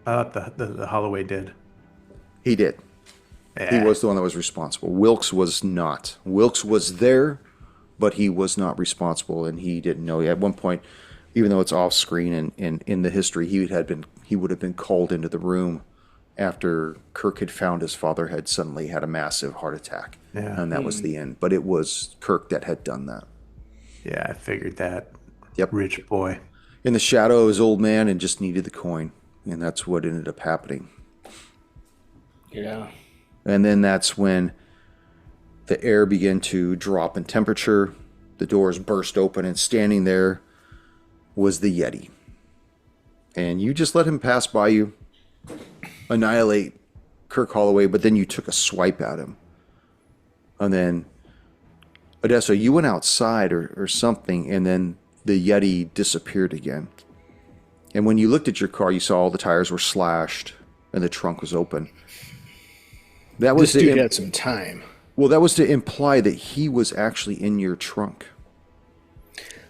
The Holloway did. He did. Yeah. He was the one that was responsible. Wilkes was not. Wilkes was there, but he was not responsible, and he didn't know. At one point, even though it's off screen and in the history, he would have been called into the room after Kirk had found his father had suddenly had a massive heart attack. Yeah. And that was the end. But it was Kirk that had done that. Yeah, I figured that. Yep. Rich boy. In the shadow, his old man and just needed the coin. And that's what ended up happening. Yeah. And then that's when the air began to drop in temperature. The doors burst open, and standing there was the Yeti. And you just let him pass by you, annihilate Kirk Holloway, but then you took a swipe at him. And then, Odessa, you went outside or something, and then the Yeti disappeared again. And when you looked at your car, you saw all the tires were slashed and the trunk was open. That was This dude had some time. Well, that was to imply that he was actually in your trunk.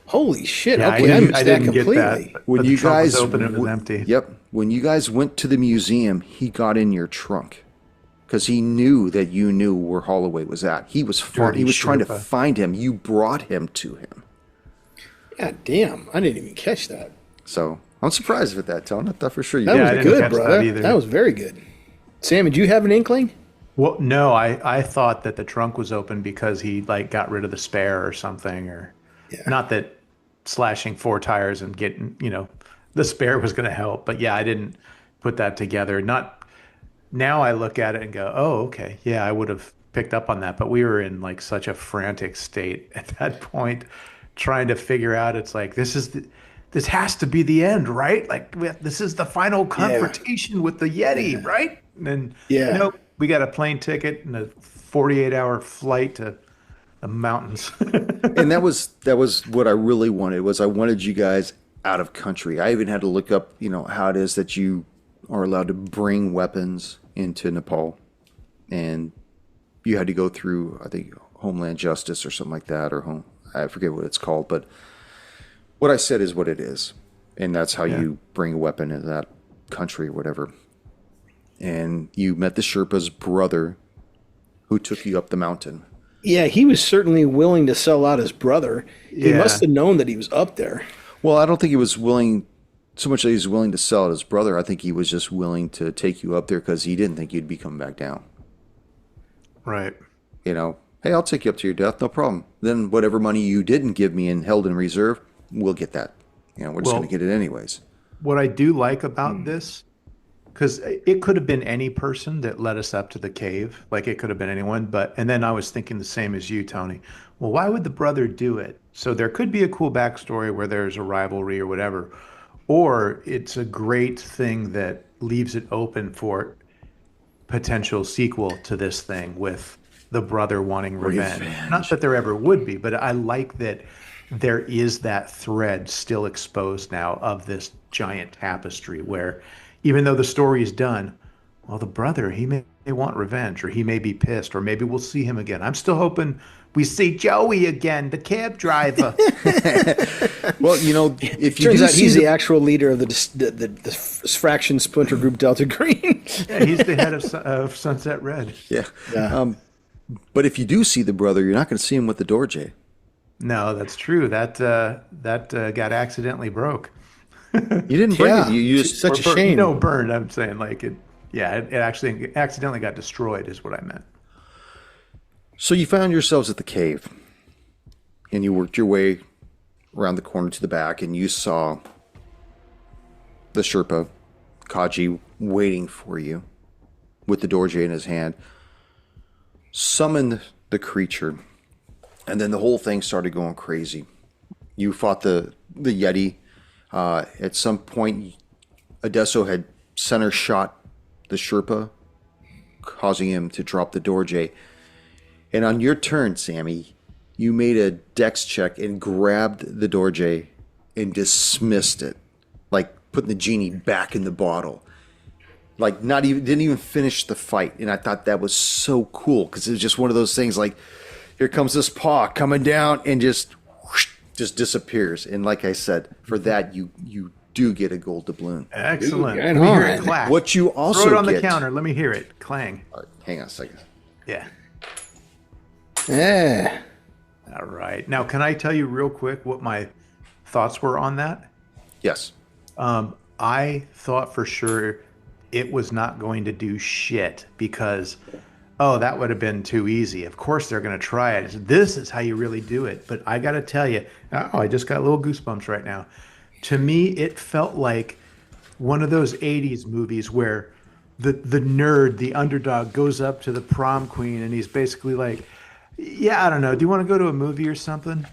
Holy shit! Yeah, Okay, I missed that didn't completely. get that. When But you the trunk was guys open, it was empty. Yep. When you guys went to the museum, he got in your trunk because he knew that you knew where Holloway was at. He was Dirty he was trying to Sherpa. find him. You brought him to him. God damn! I didn't even catch that. So I'm surprised with that, Tone. I thought for sure you That did. I was didn't good, catch that brother. either. That was very good. Sam, did you have an inkling? Well, no, I thought that the trunk was open because he like got rid of the spare or something, or not that slashing 4 tires and getting, the spare was going to help. But yeah, I didn't put that together. Not now I look at it and go, oh, okay. Yeah, I would have picked up on that. But we were in like such a frantic state at that point, trying to figure out, it's like, this has to be the end, right? Like this is the final confrontation with the Yeti, right? And then, we got a plane ticket and a 48-hour flight to the mountains. And that was what I really wanted. I wanted you guys out of country. I even had to look up, how it is that you are allowed to bring weapons into Nepal, and you had to go through, I think, Homeland Justice or something like that, or I forget what it's called, but what I said is what it is, and that's how you bring a weapon into that country or whatever. And you met the Sherpa's brother, who took you up the mountain. Yeah, he was certainly willing to sell out his brother. He must have known that he was up there. Well, I don't think he was willing, so much that he was willing to sell out his brother. I think he was just willing to take you up there because he didn't think you'd be coming back down. Right. Hey, I'll take you up to your death, no problem. Then whatever money you didn't give me and held in reserve, we'll get that. We're just going to get it anyways. What I do like about this, because it could have been any person that led us up to the cave. Like, it could have been anyone. And then I was thinking the same as you, Tony. Well, why would the brother do it? So there could be a cool backstory where there's a rivalry or whatever. Or it's a great thing that leaves it open for potential sequel to this thing with the brother wanting revenge. Not that there ever would be, but I like that there is that thread still exposed now of this giant tapestry where, even though the story is done, well, the brother, he may want revenge, or he may be pissed, or maybe we'll see him again. I'm still hoping we see Joey again, the cab driver. Well, if you Turns do out see he's the actual leader of the fraction splinter group Delta Green. Yeah, he's the head of Sunset Red. Yeah. But if you do see the brother, you're not going to see him with the Dorje. No, that's true. That got accidentally broke. You didn't bring it. You just such a shame. No, burned. I'm saying like it. Yeah, it actually accidentally got destroyed, is what I meant. So you found yourselves at the cave, and you worked your way around the corner to the back, and you saw the Sherpa, Kaji, waiting for you with the Dorje in his hand. Summoned the creature, and then the whole thing started going crazy. You fought the Yeti. At some point, Adesso had center shot the Sherpa, causing him to drop the Dorje. And on your turn, Sammy, you made a dex check and grabbed the Dorje and dismissed it, like putting the genie back in the bottle. Like didn't even finish the fight. And I thought that was so cool because it was just one of those things like, here comes this paw coming down and just disappears. And like I said, for that, you do get a gold doubloon. Excellent. Ooh, Let me hear it on. clack. What you also Throw it on get, the counter. Let me hear it clang. All right, hang on a second. Yeah. Yeah. All right. Now, can I tell you real quick what my thoughts were on that? Yes. I thought for sure it was not going to do shit because, oh, that would have been too easy. Of course they're going to try it. This is how you really do it. But I got to tell you, oh, I just got little goosebumps right now. To me, it felt like one of those 80s movies where the nerd, the underdog, goes up to the prom queen and he's basically like, yeah, I don't know. Do you want to go to a movie or something?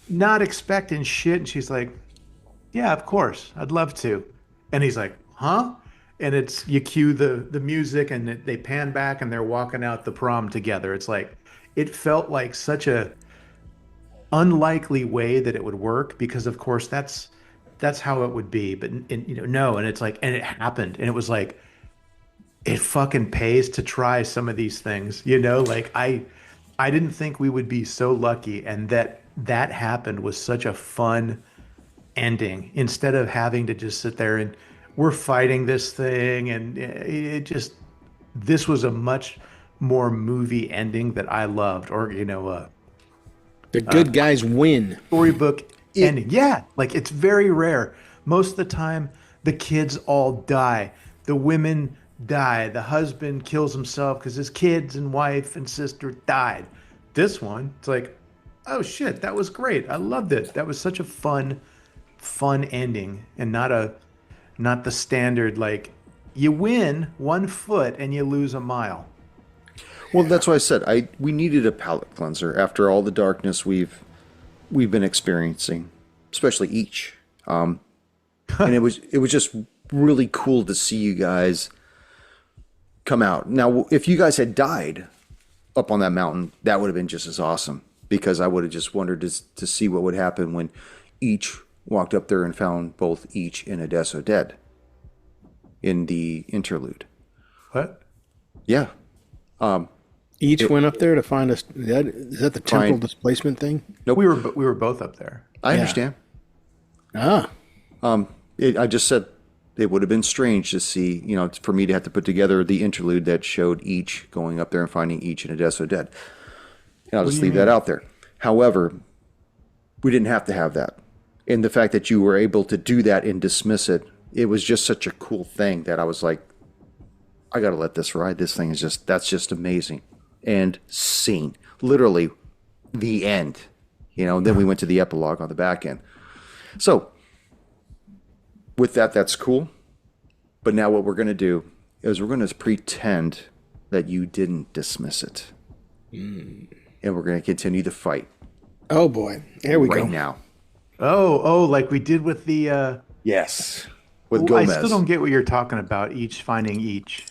Not expecting shit. And she's like, yeah, of course. I'd love to. And he's like, huh? And it's you cue the music and they pan back and they're walking out the prom together. It's like it felt like such a unlikely way that it would work because of course that's how it would be. But no, and it's like and it happened and it was like it fucking pays to try some of these things. Like I didn't think we would be so lucky and that happened was such a fun ending instead of having to just sit there and we're fighting this thing and this was a much more movie ending that I loved or The good guys win. storybook ending. Yeah, like it's very rare. Most of the time the kids all die. The women die. The husband kills himself because his kids and wife and sister died. This one, it's like, oh shit, that was great. I loved it. That was such a fun ending and not the standard like you win 1 foot and you lose a mile. Well, that's why I said we needed a palate cleanser after all the darkness we've been experiencing, especially each. And it was just really cool to see you guys come out. Now, if you guys had died up on that mountain, that would have been just as awesome because I would have just wondered to see what would happen when each walked up there and found both each and Adesso dead in the interlude. What? Yeah. Each went up there to find us. Is that the temporal displacement thing? Nope. We were both up there. I understand. Ah. I just said it would have been strange to see, for me to have to put together the interlude that showed each going up there and finding each and Adesso dead. And I'll just leave that out there. However, we didn't have to have that. And the fact that you were able to do that and dismiss it, it was just such a cool thing that I was like, I got to let this ride. This thing is that's just amazing. And scene. Literally the end. Then we went to the epilogue on the back end. So with that's cool. But now what we're going to do is we're going to pretend that you didn't dismiss it. And we're going to continue the fight. Oh boy. There we go. Right now. Oh, like we did with the Yes. With Gomez. I still don't get what you're talking about, each finding each.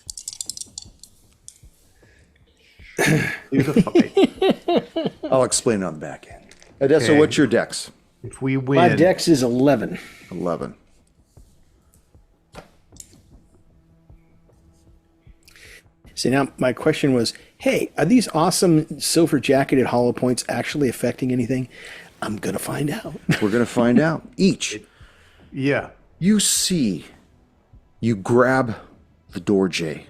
Do the fight. I'll explain it on the back end. Adesso, Okay. what's your dex? If we win, My dex is 11. 11. See, now my question was, hey, are these awesome silver jacketed hollow points actually affecting anything? I'm going to find out. We're going to find out. Each. yeah. You grab the door J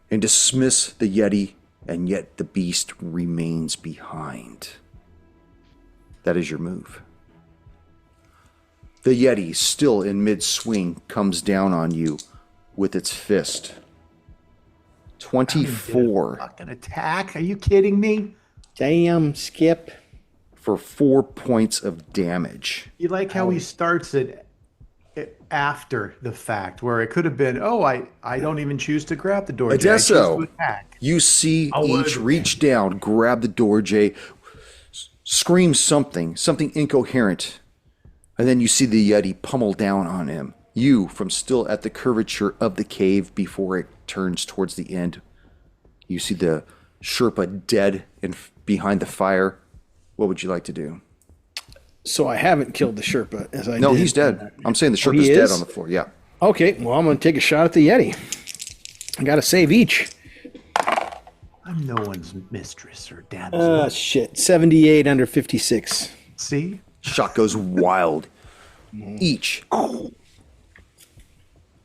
and dismiss the Yeti, and yet the beast remains behind. That is your move. The Yeti, still in mid-swing, comes down on you with its fist. 24 Fucking attack? Are you kidding me? Damn, Skip. for 4 points of damage. You like how he starts it after the fact, where it could have been, oh, I don't even choose to grab the door. Adesso, you see each reach down, grab the door, Jay, scream something incoherent, and then you see the Yeti pummel down on him. You, from still at the curvature of the cave before it turns towards the end, you see the Sherpa dead behind the fire. What would you like to do? So I haven't killed the Sherpa as I did. No, he's dead. I'm saying the Sherpa's dead on the floor. Yeah. Okay, well, I'm going to take a shot at the Yeti. I got to save each. I'm no one's mistress or damsel. Shit. 78 under 56. See? Shot goes wild. Each.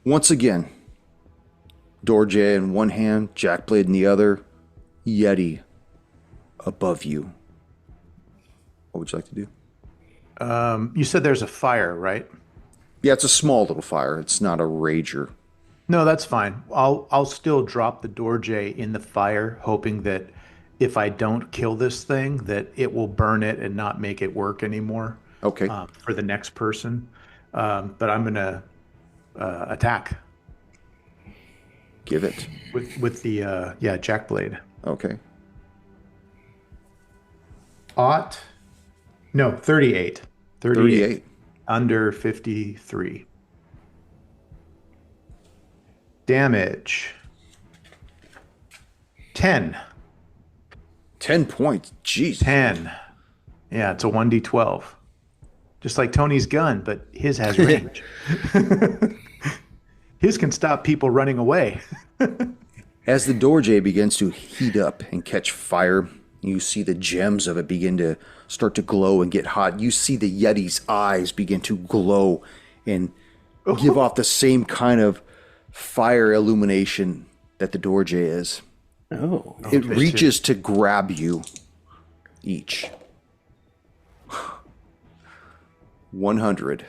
Once again, Dorje in one hand, Jackblade in the other, Yeti above you. What would you like to do? You said there's a fire, right? Yeah, it's a small little fire. It's not a rager. No, that's fine. I'll still drop the door J in the fire, hoping that if I don't kill this thing, that it will burn it and not make it work anymore Okay, for the next person. But I'm gonna attack give it. with the jack blade. Okay. No, 38. 38. Under 53. Damage. 10. 10 points. Jeez. 10. Yeah, it's a 1d12. Just like Tony's gun, but his has range. His can stop people running away. As the Dorje begins to heat up and catch fire, you see the gems of it begin to start to glow and get hot. You see the Yeti's eyes begin to glow and give off the same kind of fire illumination that the Dorje is. Oh. It reaches to grab you each. 100.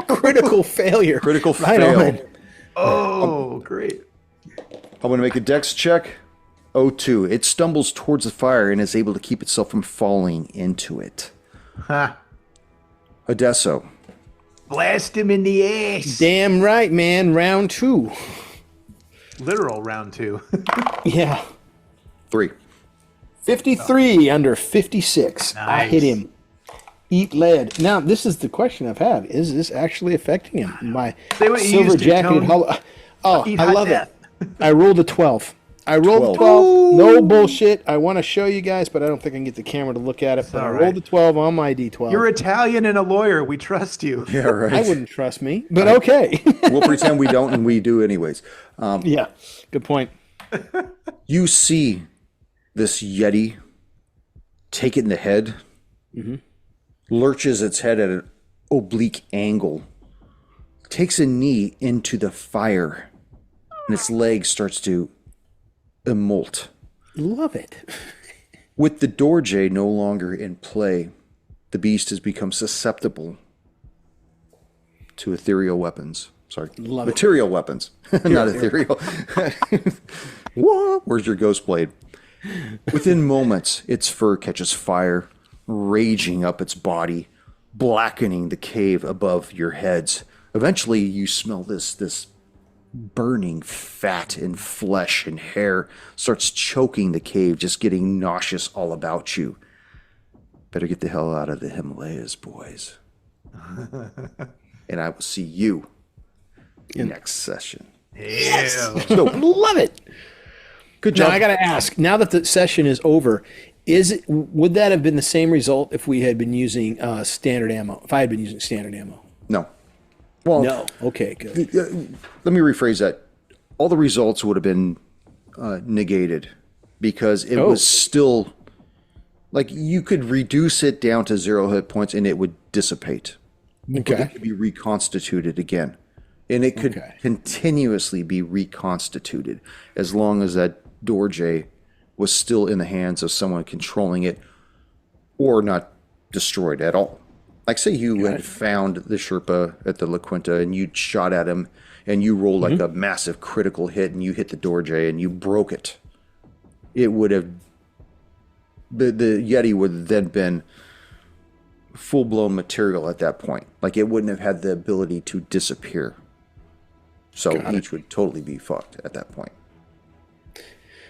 Critical failure. Critical Right fail. on. Oh, great. I'm going to make a dex check. 02. It stumbles towards the fire and is able to keep itself from falling into it. Ha. Odesso. Blast him in the ass. Damn right, man. Round 2. Literal round 2. Yeah. 3. 53 under 56. I Nice. hit him. Eat lead. Now, this is the question I've had. Is this actually affecting him? My Say what you silver used to, jacketed Tone. hollow. Oh, Eat I hot love death. it. I rolled a 12. I rolled a 12. No bullshit. I want to show you guys, but I don't think I can get the camera to look at it. But I all rolled right. a 12 on my D12. You're Italian and a lawyer. We trust you. Yeah, right. I wouldn't trust me, but okay. We'll pretend we don't, and we do anyways. Yeah, good point. You see this Yeti take it in the head, lurches its head at an oblique angle, takes a knee into the fire, and its leg starts to emolt. Love it. With the Dorje no longer in play, the beast has become susceptible to ethereal weapons. Sorry, Love it. material weapons, not ethereal. Whoa, where's your ghost blade? Within moments, its fur catches fire, raging up its body, blackening the cave above your heads. Eventually, you smell this burning fat and flesh and hair starts choking the cave, just getting nauseous all about you. Better get the hell out of the Himalayas, boys. And I will see you next session. So, love it. Good Now job. I got to ask. Now that the session is over, would that have been the same result if we had been using standard ammo? If I had been using standard ammo? No. Well, No. Okay. Good. let me rephrase that. All the results would have been negated because it was still like you could reduce it down to 0 hit points and it would dissipate. It Okay. could be reconstituted again. And it could continuously be reconstituted as long as that Dorje was still in the hands of someone controlling it or not destroyed at all. Like say you had found the Sherpa at the La Quinta and you shot at him and you rolled like a massive critical hit and you hit the Dorje and you broke it. It would have, the Yeti would have then been full-blown material at that point. Like it wouldn't have had the ability to disappear. So each would totally be fucked at that point.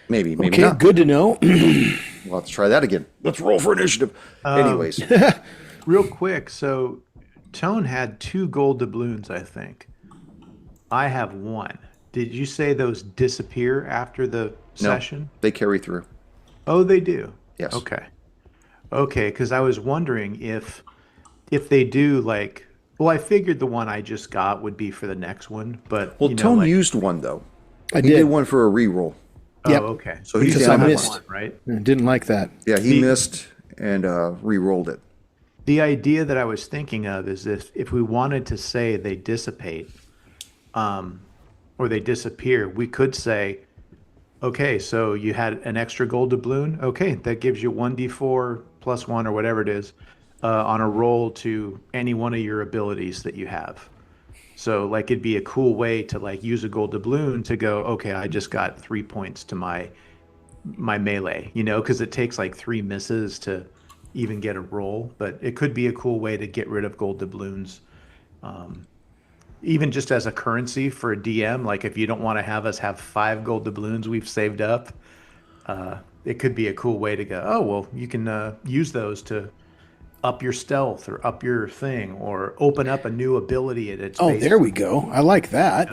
Maybe Okay. not. Good to know. We'll have to try that again. Let's roll for initiative. Anyways, Real quick, so Tone had 2 gold doubloons, I think. I have 1. Did you say those disappear after the session? they carry through. Oh, they do? Yes. Okay. Okay, because I was wondering if they do like, well, I figured the one I just got would be for the next one, but Well, you know, Tone like, used one though. I He did one for a reroll. oh, Yep. okay. So he's Because down I to missed. one. Right? Didn't like that. Yeah, he missed and re-rolled it. The idea that I was thinking of is if we wanted to say they dissipate, or they disappear, we could say, okay, so you had an extra gold doubloon. Okay, that gives you 1d4 plus 1 or whatever it is. on a roll to any one of your abilities that you have. So like it'd be a cool way to like use a gold doubloon to go, okay, I just got 3 points to my melee, because it takes like 3 misses to even get a roll. But it could be a cool way to get rid of gold doubloons, even just as a currency for a DM. Like if you don't want to have us have 5 gold doubloons we've saved up, it could be a cool way to go, oh well, you can use those to up your stealth or up your thing or open up a new ability at its base. There we go. I like that.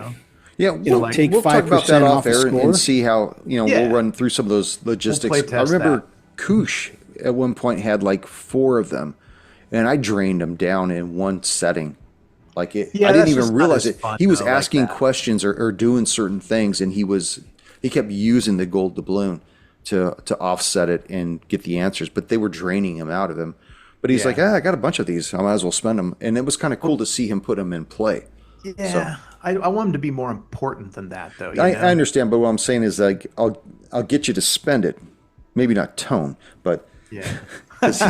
Yeah, we'll take talk about 5% that off off the air score. and see how, we'll run through some of those logistics. We'll play I test remember that. Koosh at one point had like 4 of them, and I drained them down in one setting. Like I didn't even realize it. He was asking questions or doing certain things, and he kept using the gold doubloon to offset it and get the answers, but they were draining him out of him. But he's like, I got a bunch of these. I might as well spend them. And it was kind of cool to see him put them in play. Yeah, So, I want him to be more important than that, though. I understand, but what I'm saying is like I'll get you to spend it. Maybe not Tone, but Yeah. because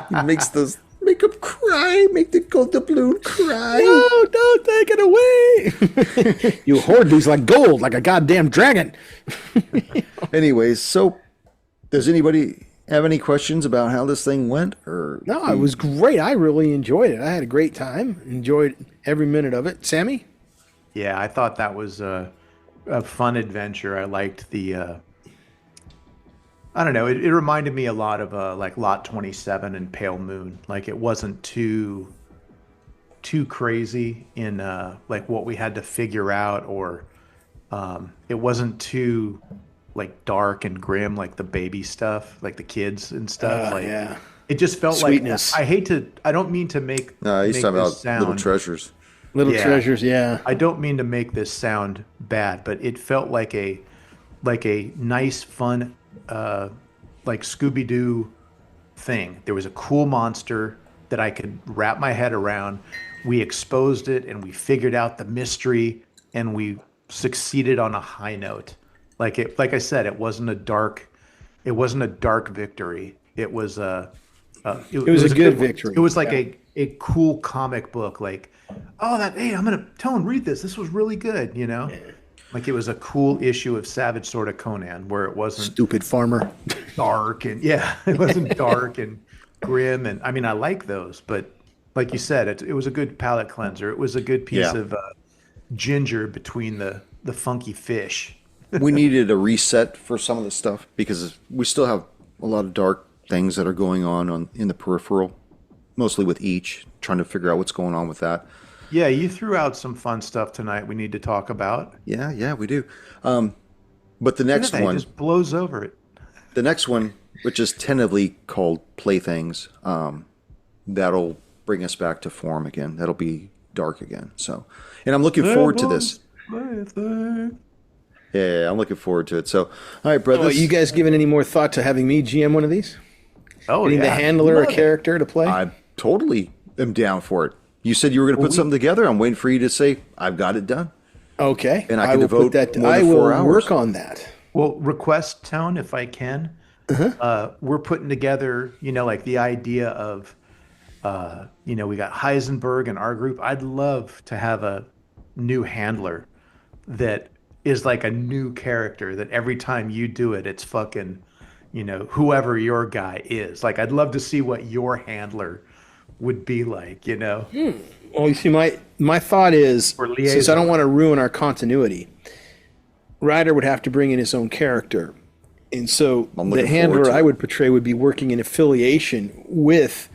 he makes those make him cry, make the gold doubloon cry. No, don't take it away. You hoard these like gold, like a goddamn dragon. Anyways, so does anybody have any questions about how this thing went? Or No, it was great. I really enjoyed it. I had a great time. Enjoyed every minute of it. Sammy? Yeah, I thought that was a fun adventure. I liked the. I don't know. It reminded me a lot of like Lot 27 and Pale Moon. Like it wasn't too crazy in like what we had to figure out, or it wasn't too like dark and grim like the baby stuff, like the kids and stuff. Yeah. It just felt Sweetness. like I don't mean to make. no, he's make talking this about Little sound- Treasures. Little Yeah. treasures, yeah. I don't mean to make this sound bad, but it felt like a nice, fun, like Scooby-Doo thing. There was a cool monster that I could wrap my head around. We exposed it and we figured out the mystery and we succeeded on a high note. Like I said, it wasn't a dark victory. It was a good victory. It was like a cool comic book. Like, hey, I'm gonna read this. This was really good. Like it was a cool issue of Savage Sword of Conan where it wasn't Stupid farmer. dark and it wasn't dark and grim. And I mean, I like those, but like you said, it was a good palate cleanser. It was a good piece of ginger between the funky fish. We needed a reset for some of the stuff because we still have a lot of dark things that are going on in the peripheral, mostly with each, trying to figure out what's going on with that. Yeah, you threw out some fun stuff tonight we need to talk about. Yeah, we do. But the next It one, just blows over it. the next one, which is tentatively called Playthings, that'll bring us back to form again. That'll be dark again. So, and I'm looking forward to this. Yeah, I'm looking forward to it. So, all right, brothers. You guys given any more thought to having me GM one of these? Oh, Getting the handler Love a it. character to play? I totally am down for it. You said you were going to put something together. I'm waiting for you to say, I've got it done. Okay. And I can will devote put that. more than I will 4 hours. work on that. Well, request tone if I can. We're putting together, like the idea of, we got Heisenberg in our group. I'd love to have a new handler that is like a new character that every time you do it, it's fucking, whoever your guy is. Like, I'd love to see what your handler would be like, Well, you see, my thought is, Or since I liaison. don't want to ruin our continuity, Ryder would have to bring in his own character. And so I'm the looking handler forward to I it. would portray would be working in affiliation with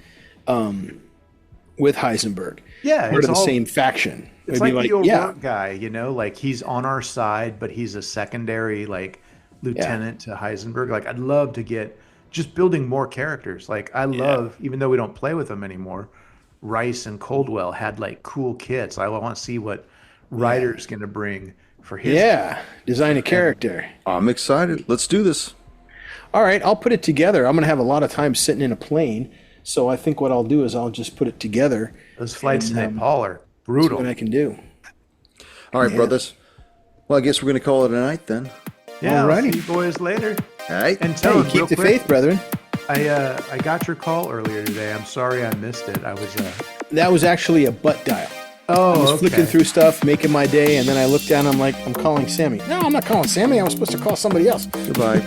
Heisenberg. Yeah, Part it's of the all- same faction. It's It'd like be the O'Rourke yeah, guy, like he's on our side, but he's a secondary, like, lieutenant to Heisenberg. Like, I'd love to get just building more characters. Like, I love, even though we don't play with them anymore, Rice and Coldwell had like cool kits. I want to see what Ryder's going to bring for his. design a character. I'm excited. Let's do this. All right, I'll put it together. I'm going to have a lot of time sitting in a plane. So I think what I'll do is I'll just put it together. Those flights to And, Nepal are See brutal. what I can do. All right, brothers. Well, I guess we're going to call it a night then. Yeah, I'll Alrighty. see you boys later. All right. And Hey, Tone, keep real the quick, faith, brethren. I got your call earlier today. I'm sorry I missed it. I was That was actually a butt dial. I Oh, was okay. flicking through stuff, making my day, and then I looked down. I'm like, I'm calling Sammy. No, I'm not calling Sammy. I was supposed to call somebody else. Goodbye.